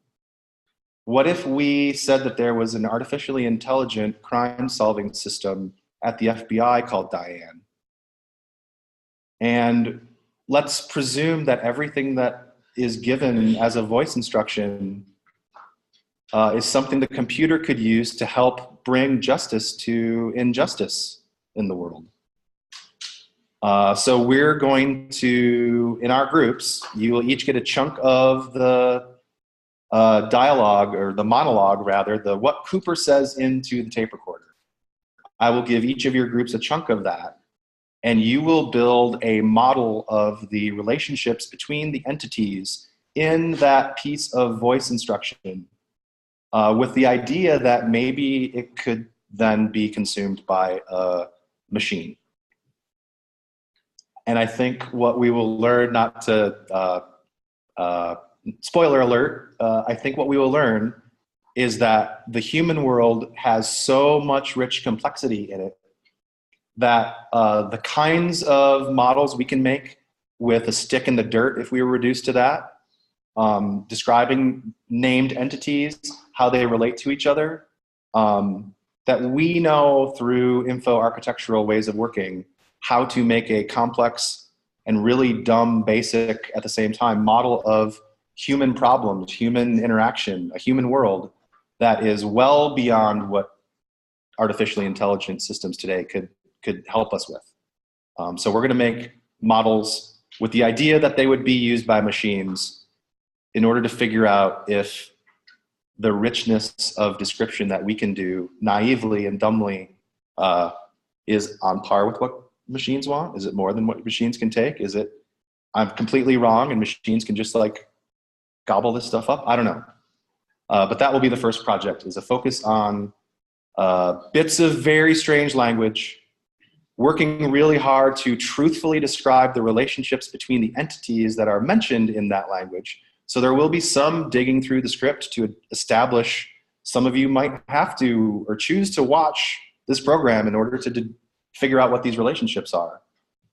What if we said that there was an artificially intelligent crime-solving system at the FBI called Diane? And let's presume that everything that is given as a voice instruction is something the computer could use to help bring justice to injustice in the world. So we're going to, in our groups, you will each get a chunk of the dialogue, or the monologue rather, the what Cooper says into the tape recorder. I will give each of your groups a chunk of that, and you will build a model of the relationships between the entities in that piece of voice instruction, with the idea that maybe it could then be consumed by a machine. And I think what we will learn, not to spoiler alert, I think what we will learn is that the human world has so much rich complexity in it that the kinds of models we can make with a stick in the dirt, if we were reduced to that, describing named entities, how they relate to each other, that we know through info-architectural ways of working how to make a complex and really dumb, basic, at the same time, model of human problems, human interaction, a human world that is well beyond what artificially intelligent systems today could help us with. So we're going to make models with the idea that they would be used by machines in order to figure out if the richness of description that we can do naively and dumbly is on par with what machines want. Is it more than what machines can take? Is it I'm completely wrong and machines can just like gobble this stuff up? I don't know. But that will be the first project, is a focus on bits of very strange language, working really hard to truthfully describe the relationships between the entities that are mentioned in that language. So there will be some digging through the script to establish, some of you might have to or choose to watch this program in order to figure out what these relationships are.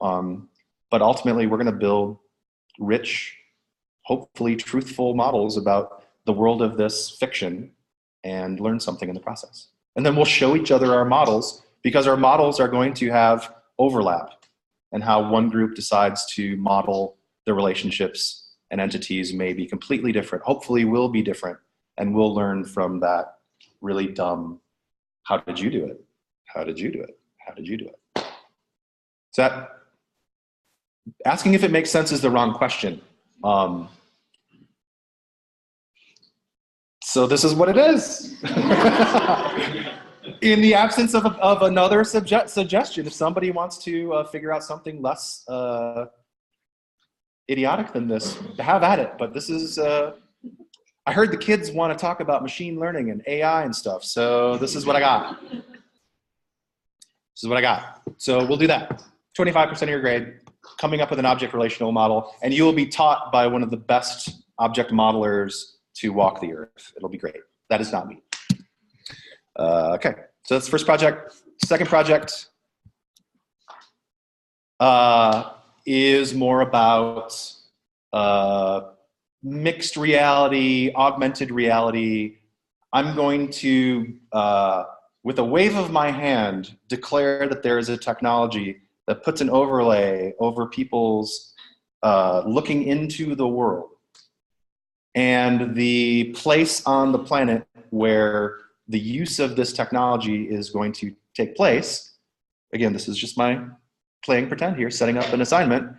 But ultimately, we're going to build rich, hopefully truthful models about the world of this fiction and learn something in the process. And then we'll show each other our models, because our models are going to have overlap, and how one group decides to model the relationships and entities may be completely different, hopefully will be different, and we'll learn from that really dumb, how did you do it? How did you do it? How did you do it? So that, asking if it makes sense is the wrong question. So this is what it is. In the absence of another suggestion, if somebody wants to figure out something less idiotic than this, have at it. But this is, I heard the kids want to talk about machine learning and AI and stuff, so this is what I got. This is what I got. So we'll do that. 25% of your grade, coming up with an object relational model, and you will be taught by one of the best object modelers to walk the earth. It'll be great. That is not me. Okay, so that's the first project. Second project is more about mixed reality, augmented reality. I'm going to, with a wave of my hand, declare that there is a technology that puts an overlay over people's looking into the world and the place on the planet where the use of this technology is going to take place. Again, this is just my playing pretend here, setting up an assignment,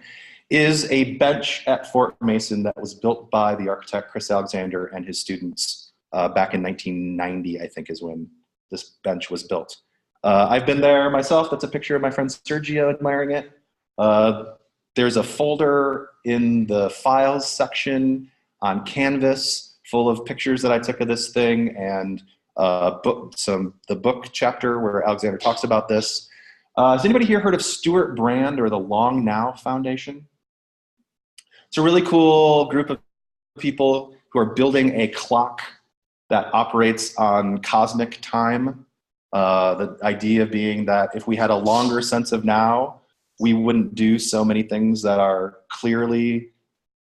is a bench at Fort Mason that was built by the architect Chris Alexander and his students back in 1990, I think is when this bench was built. I've been there myself. That's a picture of my friend Sergio admiring it. There's a folder in the files section on Canvas full of pictures that I took of this thing, and the book chapter where Alexander talks about this. Has anybody here heard of Stuart Brand or the Long Now Foundation? It's a really cool group of people who are building a clock that operates on cosmic time. The idea being that if we had a longer sense of now, we wouldn't do so many things that are clearly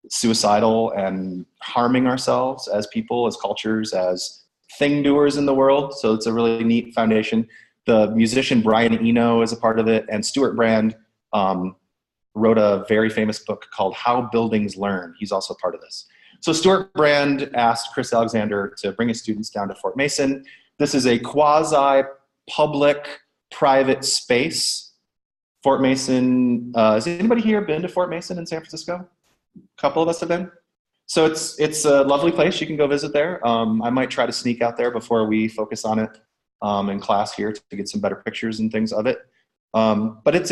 suicidal and harming ourselves as people, as cultures, as thing doers in the world. So it's a really neat foundation. The musician Brian Eno is a part of it, and Stuart Brand wrote a very famous book called How Buildings Learn. He's also part of this. So Stuart Brand asked Chris Alexander to bring his students down to Fort Mason. This is a quasi-public private space. Fort Mason, has anybody here been to Fort Mason in San Francisco? A couple of us have been. So it's a lovely place. You can go visit there. I might try to sneak out there before we focus on it in class here to get some better pictures and things of it. But it's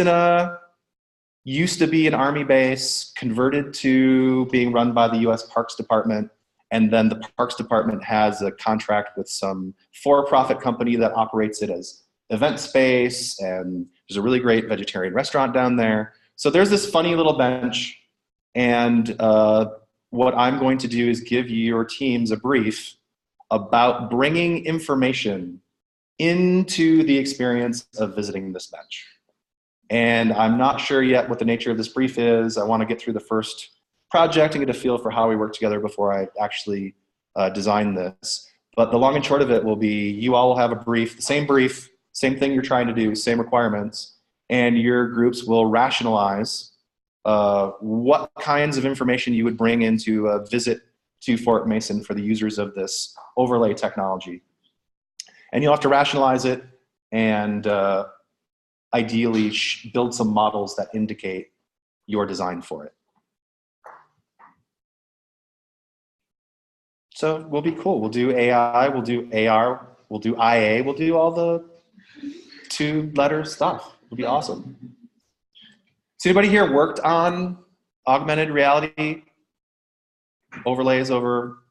used to be an Army base, converted to being run by the U.S. Parks Department, and then the Parks Department has a contract with some for-profit company that operates it as event space, and there's a really great vegetarian restaurant down there. So there's this funny little bench, and what I'm going to do is give your teams a brief about bringing information into the experience of visiting this bench. And I'm not sure yet what the nature of this brief is. I want to get through the first project and get a feel for how we work together before I actually design this. But the long and short of it will be you all will have a brief, same thing you're trying to do, same requirements, and your groups will rationalize what kinds of information you would bring into a visit to Fort Mason for the users of this overlay technology. And you'll have to rationalize it and ideally build some models that indicate your design for it. So we'll be cool. We'll do AI, we'll do AR, we'll do IA, we'll do all the two-letter stuff. It'll be awesome. So anybody here worked on augmented reality overlays over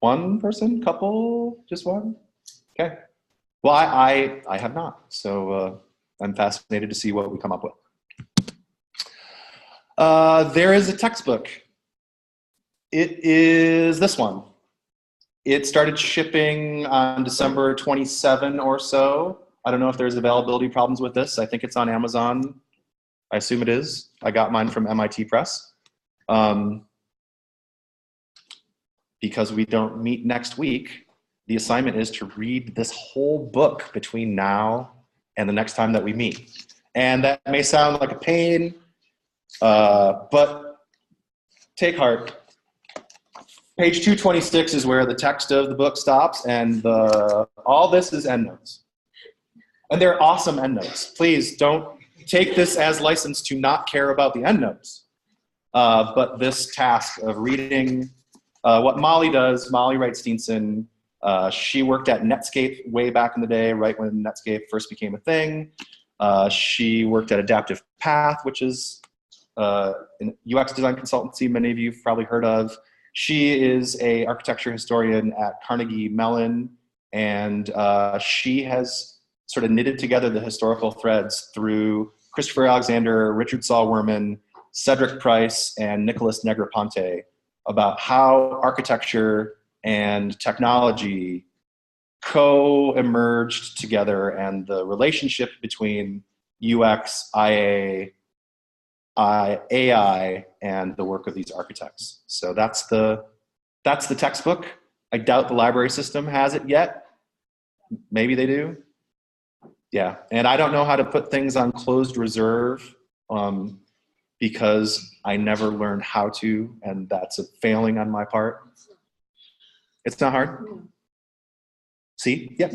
one person, couple, just one? Okay. Well, I have not, so I'm fascinated to see what we come up with. There is a textbook. It is this one. It started shipping on December 27 or so. I don't know if there's availability problems with this. I think it's on Amazon. I assume it is. I got mine from MIT Press. Because we don't meet next week, the assignment is to read this whole book between now and the next time that we meet. And that may sound like a pain, but take heart. Page 226 is where the text of the book stops, and all this is endnotes. And they're awesome endnotes. Please don't take this as license to not care about the endnotes. But this task of reading what Molly does, Molly Wright-Steenson, she worked at Netscape way back in the day, right when Netscape first became a thing. She worked at Adaptive Path, which is an UX design consultancy many of you have probably heard of. She is an architecture historian at Carnegie Mellon, and she has sort of knitted together the historical threads through Christopher Alexander, Richard Saul Wurman, Cedric Price, and Nicholas Negroponte about how architecture and technology co-emerged together, and the relationship between UX, AI, and the work of these architects. So that's the textbook. I doubt the library system has it yet. Maybe they do. Yeah, and I don't know how to put things on closed reserve because I never learned how to, and that's a failing on my part. It's not hard? See? Yep.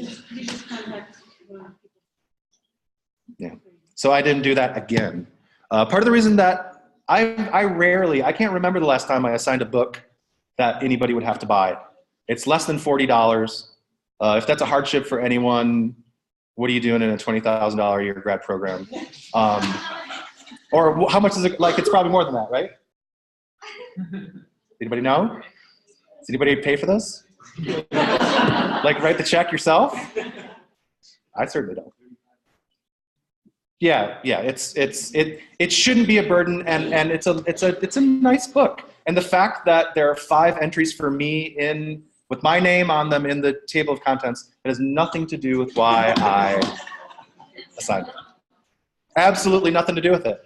Yeah. So I didn't do that again. Part of the reason that I can't remember the last time I assigned a book that anybody would have to buy. It's less than $40. If that's a hardship for anyone, what are you doing in a $20,000 a year grad program? Or how much is it? Like, it's probably more than that, right? Anybody know? Does anybody pay for this? Like, write the check yourself? I certainly don't. Yeah, it shouldn't be a burden, and it's a nice book. And the fact that there are 5 entries for me with my name on them in the table of contents, it has nothing to do with why I assigned it. Absolutely nothing to do with it.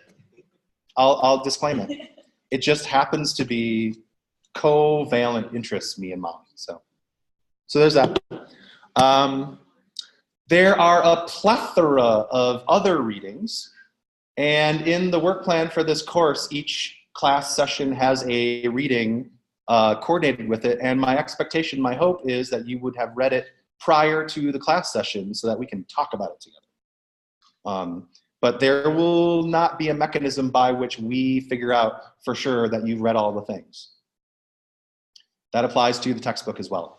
I'll disclaim it. It just happens to be covalent interests, me and mom. So there's that. There are a plethora of other readings, and in the work plan for this course, each class session has a reading coordinated with it, and my expectation, my hope is that you would have read it prior to the class session so that we can talk about it together. But there will not be a mechanism by which we figure out for sure that you've read all the things. That applies to the textbook as well.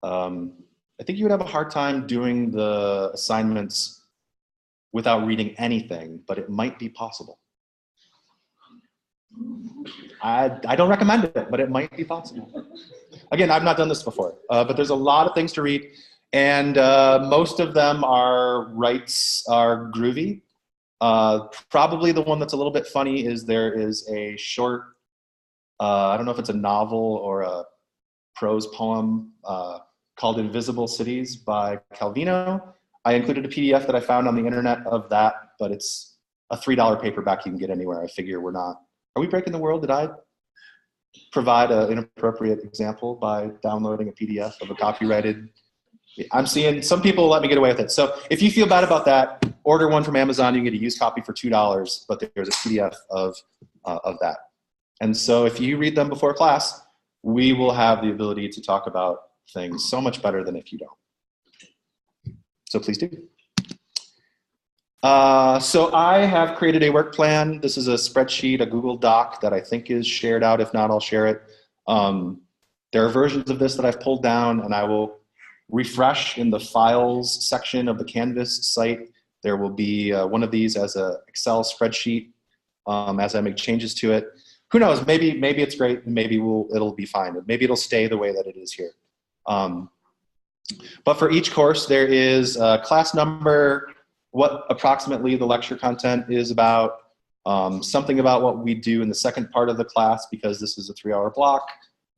I think you would have a hard time doing the assignments without reading anything, but it might be possible. I don't recommend it, but it might be possible. Again, I've not done this before, but there's a lot of things to read, and most of them are groovy. Probably the one that's a little bit funny is there is a short, I don't know if it's a novel or a prose poem, called Invisible Cities by Calvino. I included a PDF that I found on the internet of that, but it's a $3 paperback you can get anywhere. I figure are we breaking the world? Did I provide an inappropriate example by downloading a PDF of a copyrighted? I'm seeing some people let me get away with it. So if you feel bad about that, order one from Amazon. You can get a used copy for $2, but there's a PDF of that. And so if you read them before class, we will have the ability to talk about things so much better than if you don't. So please do. So I have created a work plan. This is a spreadsheet, a Google Doc that I think is shared out. If not, I'll share it. There are versions of this that I've pulled down, and I will refresh in the files section of the Canvas site. There will be one of these as an Excel spreadsheet as I make changes to it. Who knows? Maybe it's great, and maybe it'll be fine. Maybe it'll stay the way that it is here. But for each course, there is a class number, what approximately the lecture content is about, something about what we do in the second part of the class, because this is a 3-hour block.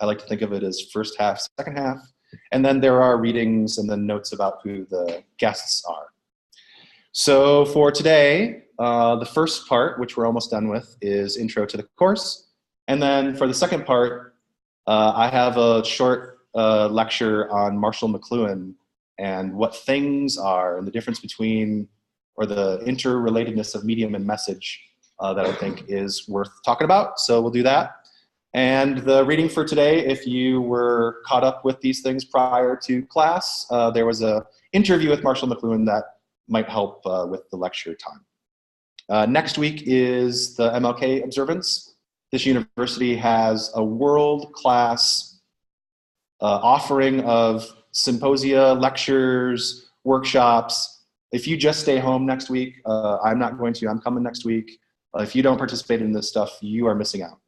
I like to think of it as first half, second half. And then there are readings and then notes about who the guests are. So for today, the first part, which we're almost done with, is intro to the course. And then for the second part, I have a short lecture on Marshall McLuhan and what things are and the difference between, or the interrelatedness of medium and message that I think is worth talking about. So we'll do that. And the reading for today, if you were caught up with these things prior to class, there was an interview with Marshall McLuhan that might help with the lecture time. Next week is the MLK observance. This university has a world-class offering of symposia, lectures, workshops. If you just stay home next week, I'm not going to, I'm coming next week. If you don't participate in this stuff, you are missing out.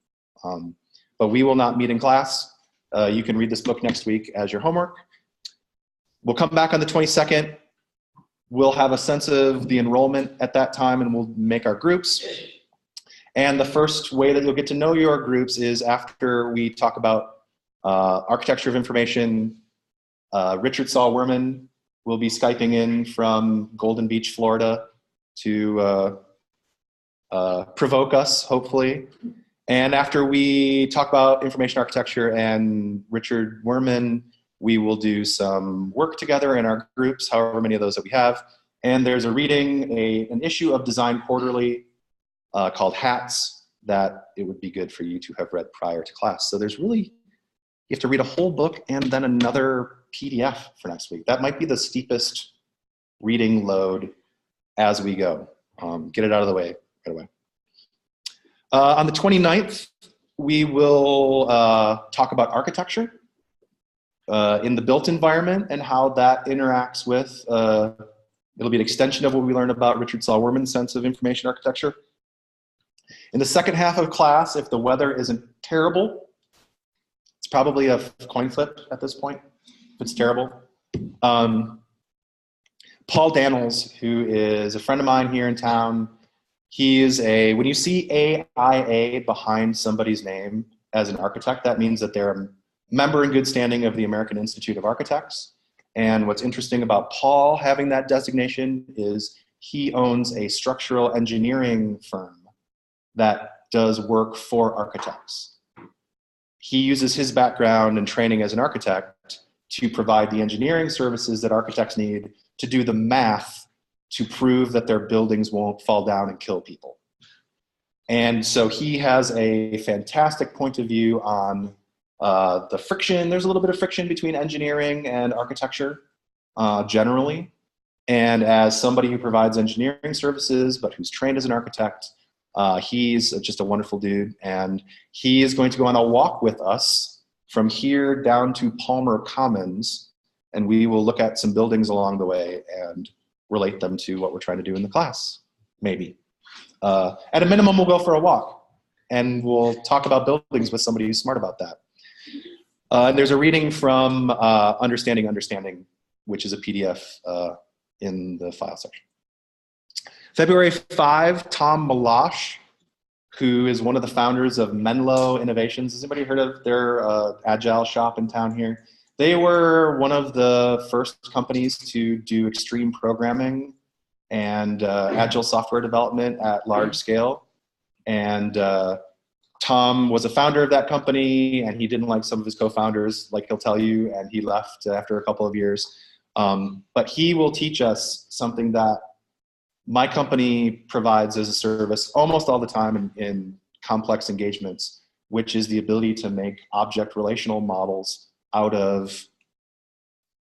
But we will not meet in class. You can read this book next week as your homework. We'll come back on the 22nd. We'll have a sense of the enrollment at that time, and we'll make our groups. And the first way that you'll get to know your groups is after we talk about Architecture of information. Richard Saul Werman will be Skyping in from Golden Beach, Florida to provoke us, hopefully. And after we talk about information architecture and Richard Werman, we will do some work together in our groups, however many of those that we have. And there's a reading, an issue of Design Quarterly called Hats that it would be good for you to have read prior to class. So there's really, you have to read a whole book and then another PDF for next week. That might be the steepest reading load as we go. Get it out of the way right away. On the 29th, we will talk about architecture in the built environment and how that interacts with, it'll be an extension of what we learned about Richard Saul Werman's sense of information architecture. In the second half of class, if the weather isn't terrible, it's probably a coin flip at this point, if it's terrible. Paul Daniels, who is a friend of mine here in town, he is when you see AIA behind somebody's name as an architect, that means that they're a member in good standing of the American Institute of Architects. And what's interesting about Paul having that designation is he owns a structural engineering firm that does work for architects. He uses his background and training as an architect to provide the engineering services that architects need to do the math to prove that their buildings won't fall down and kill people. And so he has a fantastic point of view on the friction. There's a little bit of friction between engineering and architecture generally. And as somebody who provides engineering services, but who's trained as an architect, he's just a wonderful dude. And he is going to go on a walk with us from here down to Palmer Commons. And we will look at some buildings along the way and relate them to what we're trying to do in the class, maybe. At a minimum, we'll go for a walk. And we'll talk about buildings with somebody who's smart about that. And there's a reading from Understanding Understanding, which is a PDF in the file section. February 5, Tom Malash, who is one of the founders of Menlo Innovations. Has anybody heard of their agile shop in town here? They were one of the first companies to do extreme programming and agile software development at large scale. And Tom was a founder of that company, and he didn't like some of his co-founders, like he'll tell you, and he left after a couple of years. But he will teach us something that my company provides as a service almost all the time in complex engagements, which is the ability to make object relational models out of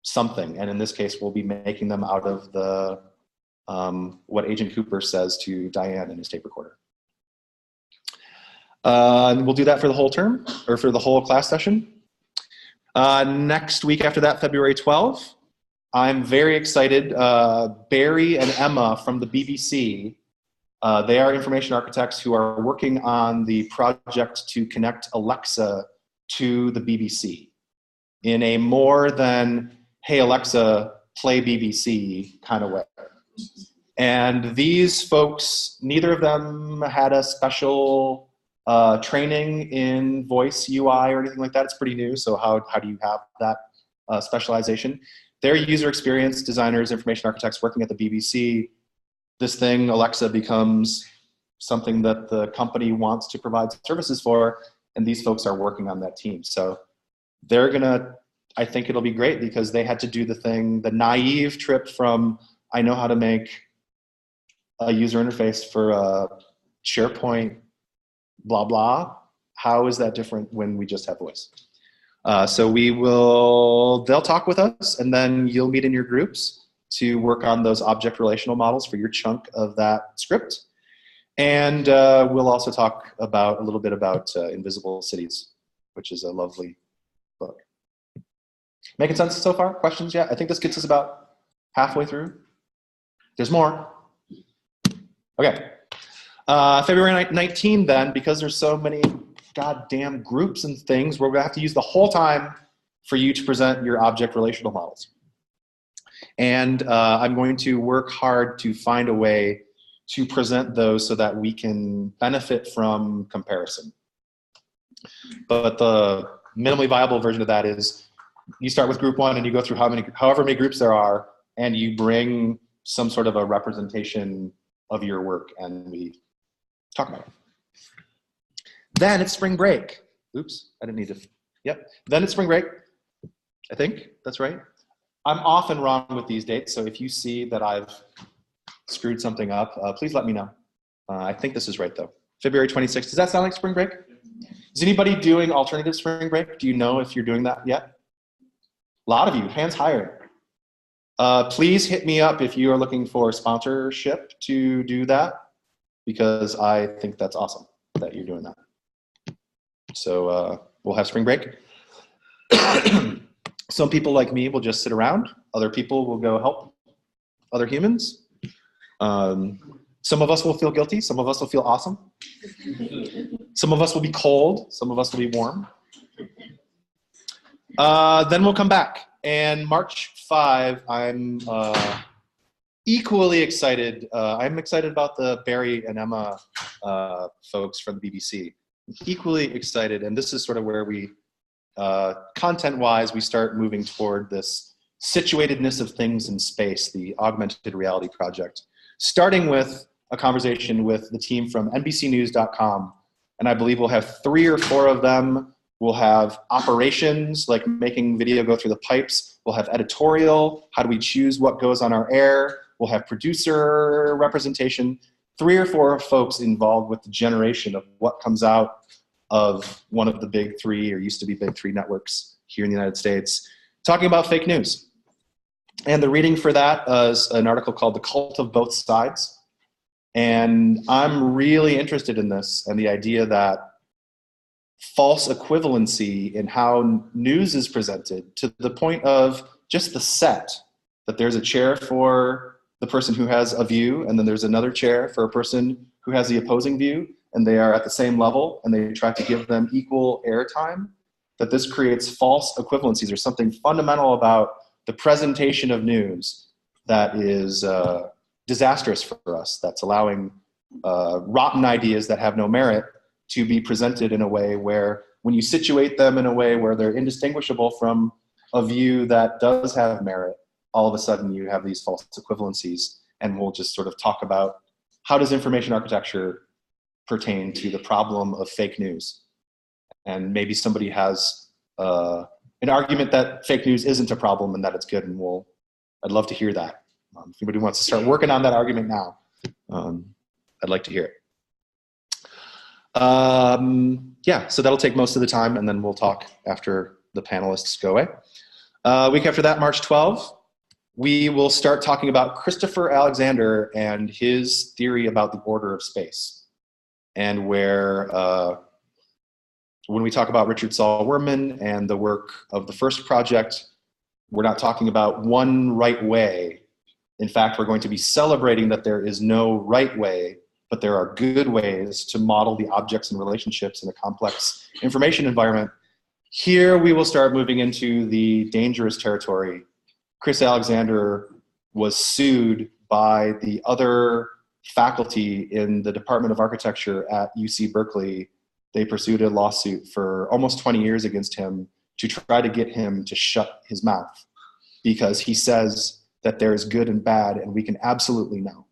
something. And in this case, we'll be making them out of the what Agent Cooper says to Diane in his tape recorder. And we'll do that for the whole term, or for the whole class session. Next week after that, February 12th, I'm very excited. Barry and Emma from the BBC, they are information architects who are working on the project to connect Alexa to the BBC in a more than, hey Alexa, play BBC kind of way. And these folks, neither of them had a special training in voice UI or anything like that. It's pretty new, so how do you have that specialization? They're user experience designers, information architects working at the BBC. This thing, Alexa, becomes something that the company wants to provide services for, and these folks are working on that team. So they're gonna, I think it'll be great because they had to do the thing, the naive trip from, I know how to make a user interface for SharePoint, blah, blah. How is that different when we just have voice? So they'll talk with us, and then you'll meet in your groups to work on those object relational models for your chunk of that script. And we'll also talk a little bit about Invisible Cities, which is a lovely book. Making sense so far? Questions yet? I think this gets us about halfway through. There's more. Okay. February 19 then, because there's so many goddamn groups and things, we're gonna have to use the whole time for you to present your object relational models. And I'm going to work hard to find a way to present those so that we can benefit from comparison. But the minimally viable version of that is you start with group 1 and you go through however many groups there are, and you bring some sort of a representation of your work, and we talk about it. Then it's spring break. Oops, I didn't need to. Yep. Then it's spring break. I think that's right. I'm often wrong with these dates, so if you see that I've screwed something up, please let me know. I think this is right, though. February 26th. Does that sound like spring break? Is anybody doing alternative spring break? Do you know if you're doing that yet? A lot of you. Hands higher. Please hit me up if you are looking for sponsorship to do that, because I think that's awesome that you're doing that. So we'll have spring break. Some people like me will just sit around. Other people will go help other humans. Some of us will feel guilty. Some of us will feel awesome. Some of us will be cold. Some of us will be warm. Then we'll come back. And March 5, I'm equally excited. I'm excited about the Barry and Emma folks from the BBC. Equally excited. And this is sort of where we, content-wise, we start moving toward this situatedness of things in space, the augmented reality project. Starting with a conversation with the team from NBCnews.com. And I believe we'll have 3 or 4 of them. We'll have operations, like making video go through the pipes. We'll have editorial, how do we choose what goes on our air. We'll have producer representation. 3 or 4 folks involved with the generation of what comes out of one of the big 3, or used to be big 3 networks here in the United States, talking about fake news. And the reading for that is an article called The Cult of Both Sides. And I'm really interested in this and the idea that false equivalency in how news is presented, to the point of just the set, that there's a chair for the person who has a view, and then there's another chair for a person who has the opposing view, and they are at the same level, and they try to give them equal airtime, that this creates false equivalencies. There's something fundamental about the presentation of news that is disastrous for us, that's allowing rotten ideas that have no merit to be presented in a way where, when you situate them in a way where they're indistinguishable from a view that does have merit, all of a sudden you have these false equivalencies. And we'll just sort of talk about, how does information architecture pertain to the problem of fake news? And maybe somebody has an argument that fake news isn't a problem and that it's good, and I'd love to hear that. If anybody wants to start working on that argument now, I'd like to hear it. Yeah, so that'll take most of the time, and then we'll talk after the panelists go away. Week after that, March 12, we will start talking about Christopher Alexander and his theory about the order of space, and where when we talk about Richard Saul Wurman and the work of the first project, we're not talking about one right way. In fact, we're going to be celebrating that there is no right way, but there are good ways to model the objects and relationships in a complex information environment. Here we will start moving into the dangerous territory. Chris Alexander was sued by the other faculty in the Department of Architecture at UC Berkeley. They pursued a lawsuit for almost 20 years against him to try to get him to shut his mouth, because he says that there is good and bad, and we can absolutely know.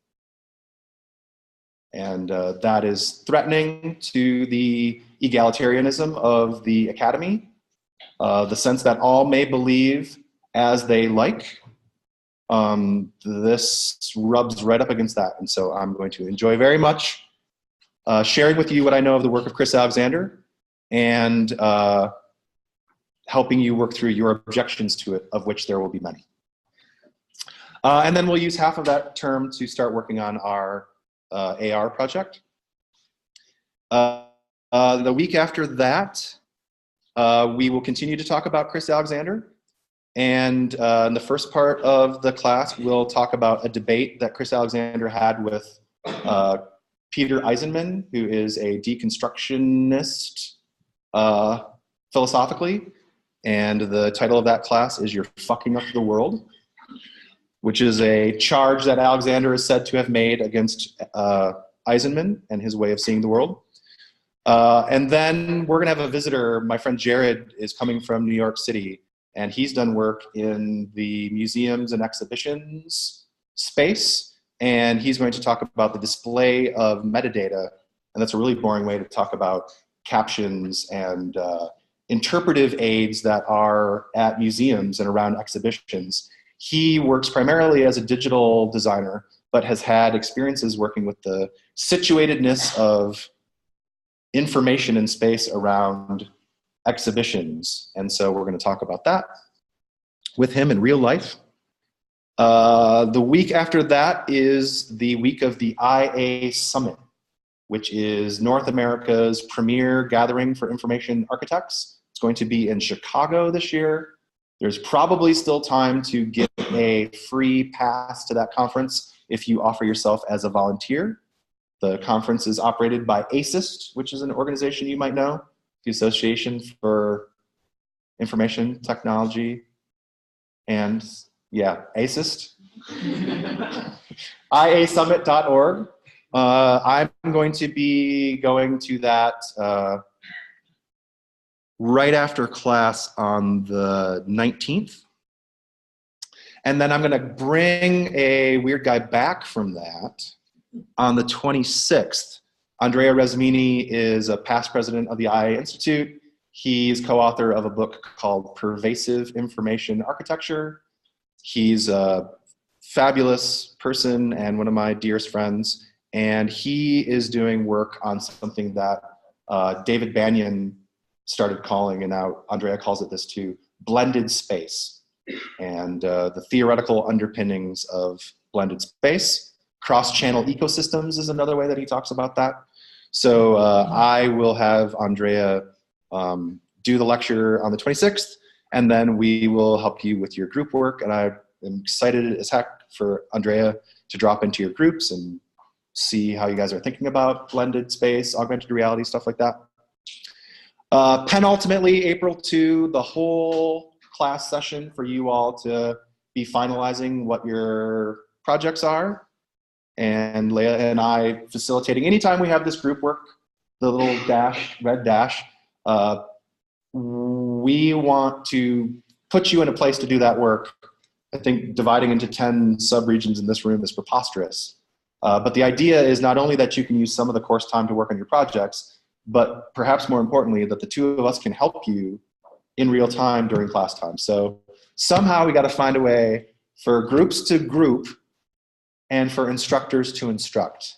And that is threatening to the egalitarianism of the academy, the sense that all may believe as they like. This rubs right up against that. And so I'm going to enjoy very much sharing with you what I know of the work of Chris Alexander, and helping you work through your objections to it, of which there will be many. And then we'll use half of that term to start working on our AR project. The week after that, we will continue to talk about Chris Alexander. And in the first part of the class, we'll talk about a debate that Chris Alexander had with Peter Eisenman, who is a deconstructionist philosophically. And the title of that class is "You're Fucking Up the World," which is a charge that Alexander is said to have made against Eisenman and his way of seeing the world. And then we're going to have a visitor. My friend Jared is coming from New York City, and he's done work in the museums and exhibitions space. And he's going to talk about the display of metadata. And that's a really boring way to talk about captions and interpretive aids that are at museums and around exhibitions. He works primarily as a digital designer, but has had experiences working with the situatedness of information in space around exhibitions. And so we're going to talk about that with him in real life. The week after that is the week of the IA Summit, which is North America's premier gathering for information architects. It's going to be in Chicago this year. There's probably still time to get a free pass to that conference if you offer yourself as a volunteer. The conference is operated by ASIST, which is an organization you might know, the Association for Information Technology, and yeah, ASIST. iasummit.org. I'm going to be going to that right after class on the 19th. And then I'm going to bring a weird guy back from that on the 26th. Andrea Resmini is a past president of the IA Institute. He's co-author of a book called Pervasive Information Architecture. He's a fabulous person and one of my dearest friends. And he is doing work on something that David Banyan started calling, and now Andrea calls it this too, blended space, and the theoretical underpinnings of blended space. Cross-channel ecosystems is another way that he talks about that. So I will have Andrea do the lecture on the 26th, and then we will help you with your group work. And I am excited as heck for Andrea to drop into your groups and see how you guys are thinking about blended space, augmented reality, stuff like that. Penultimately, April 2, the whole class session for you all to be finalizing what your projects are. And Leah and I facilitating. Anytime we have this group work, the little dash, red dash, we want to put you in a place to do that work. I think dividing into 10 subregions in this room is preposterous. But the idea is not only that you can use some of the course time to work on your projects, but perhaps more importantly, that the two of us can help you in real time during class time. So somehow we got to find a way for groups to group and for instructors to instruct.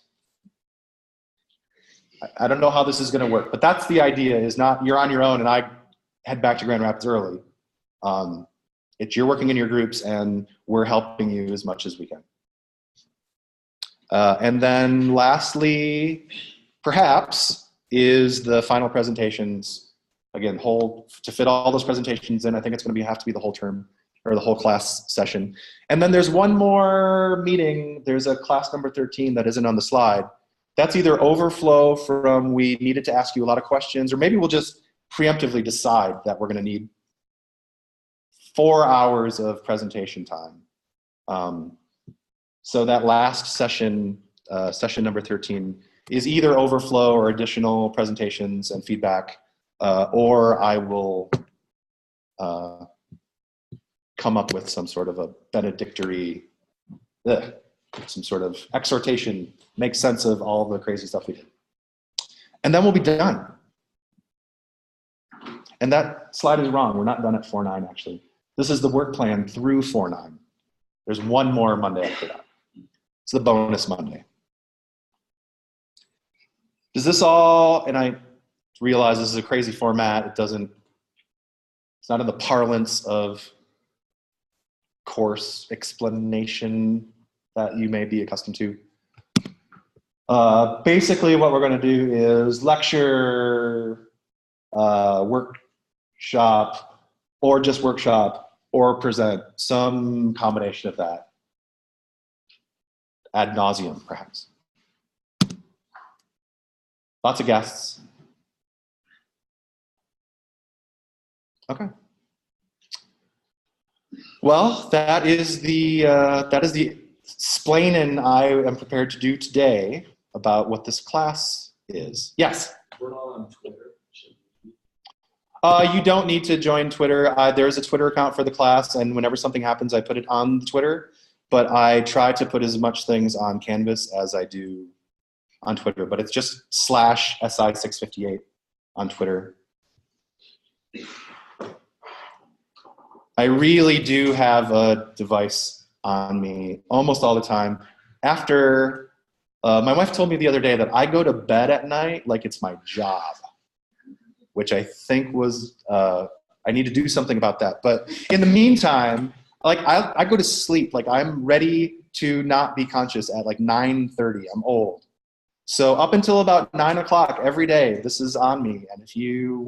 I don't know how this is going to work, but that's the idea, is not you're on your own and I head back to Grand Rapids early. It's you're working in your groups and we're helping you as much as we can. And then lastly, perhaps, is the final presentations. Again, to fit all those presentations in, I think it's going to have to be the whole term or the whole class session. And then there's one more meeting. There's a class number 13 that isn't on the slide. That's either overflow from we needed to ask you a lot of questions, or maybe we'll just preemptively decide that we're going to need 4 hours of presentation time. So that last session, session number 13, is either overflow or additional presentations and feedback, or I will come up with some sort of a benedictory, some sort of exhortation, make sense of all the crazy stuff we did. And then we'll be done. And that slide is wrong. We're not done at 4-9, actually. This is the work plan through 4-9. There's one more Monday after that. It's the bonus Monday. Does this all, and I realize this is a crazy format, it's not in the parlance of course explanation that you may be accustomed to. Basically what we're going to do is lecture, workshop, or just workshop, or present, some combination of that, ad nauseum perhaps. Lots of guests. Okay. Well, that is the explaining I am prepared to do today about what this class is. Yes. We're not on Twitter. You don't need to join Twitter. There's a Twitter account for the class, and whenever something happens, I put it on Twitter. But I try to put as much things on Canvas as I do on Twitter. But it's just /SI658 on Twitter. I really do have a device on me almost all the time. After, my wife told me the other day that I go to bed at night like it's my job, which I think was, I need to do something about that. But in the meantime, like I go to sleep, like I'm ready to not be conscious at like 9:30. I'm old. So up until about 9 o'clock every day, this is on me. And if you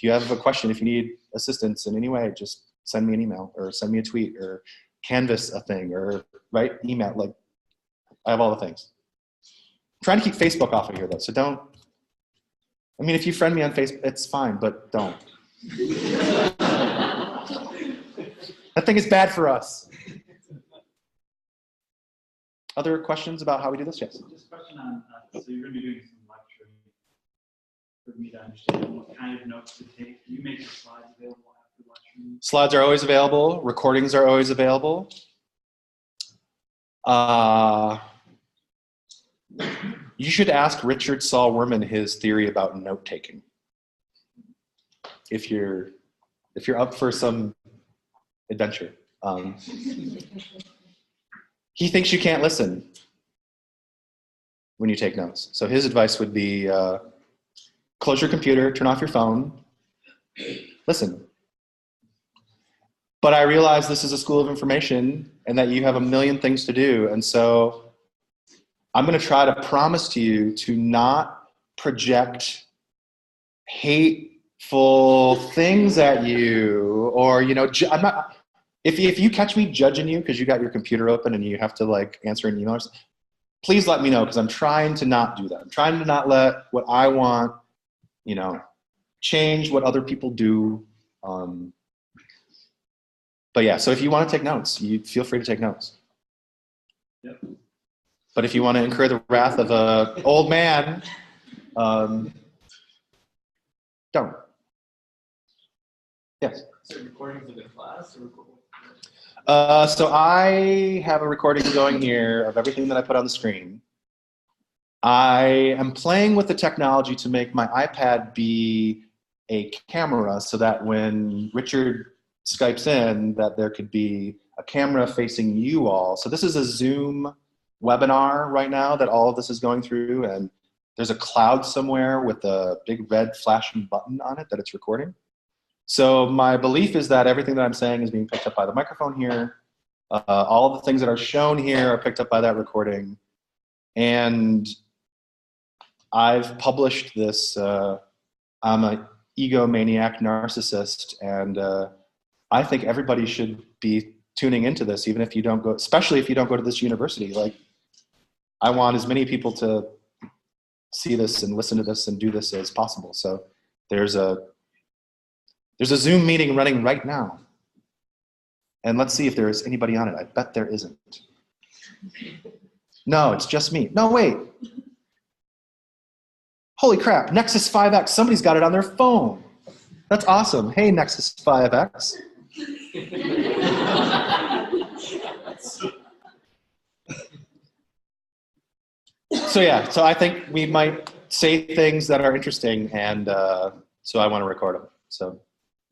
have a question, if you need assistance in any way, just send me an email or send me a tweet or canvas a thing or write email. Like I have all the things. I'm trying to keep Facebook off of here though, so don't. I mean, if you friend me on Facebook, it's fine, but don't. That thing is bad for us. Other questions about how we do this? Yes. Just a question on, so you're going to be doing some lecturing for me to understand what kind of notes to take. Do you make your slides available after lecturing? Slides are always available. Recordings are always available. You should ask Richard Saul Wurman his theory about note-taking. If you're up for some adventure. He thinks you can't listen when you take notes. So his advice would be close your computer, turn off your phone, listen. But I realize this is a school of information and that you have a million things to do. And so I'm going to try to promise to you to not project hateful things at you or, you know, I'm not. If you catch me judging you because you got your computer open and you have to like answer an email, please let me know because I'm trying to not do that. I'm trying to not let what I want, you know, change what other people do. But yeah, so if you want to take notes, you feel free to take notes. Yep. But if you want to incur the wrath of an old man, don't. Yes. So recordings of the class or recording? So I have a recording going here of everything that I put on the screen. I am playing with the technology to make my iPad be a camera so that when Richard Skypes in, that there could be a camera facing you all. So this is a Zoom webinar right now that all of this is going through, and there's a cloud somewhere with a big red flashing button on it that it's recording. So my belief is that everything that I'm saying is being picked up by the microphone here. All of the things that are shown here are picked up by that recording. And I've published this, I'm an egomaniac narcissist, and I think everybody should be tuning into this, even if you don't go, especially if you don't go to this university. Like, I want as many people to see this and listen to this and do this as possible. So there's a Zoom meeting running right now. And let's see if there's anybody on it. I bet there isn't. No, it's just me. No, wait. Holy crap, Nexus 5X. Somebody's got it on their phone. That's awesome. Hey, Nexus 5X. So yeah, so I think we might say things that are interesting, and so I want to record them. So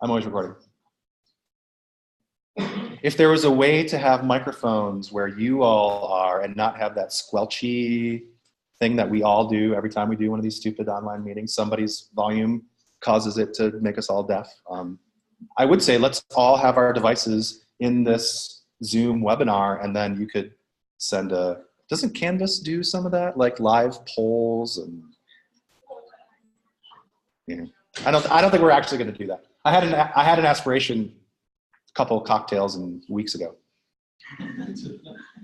I'm always recording. If there was a way to have microphones where you all are and not have that squelchy thing that we all do every time we do one of these stupid online meetings, somebody's volume causes it to make us all deaf. I would say let's all have our devices in this Zoom webinar, and then you could send a, doesn't Canvas do some of that? Like live polls and, yeah. I don't think we're actually going to do that. I had an aspiration a couple of cocktails and weeks ago.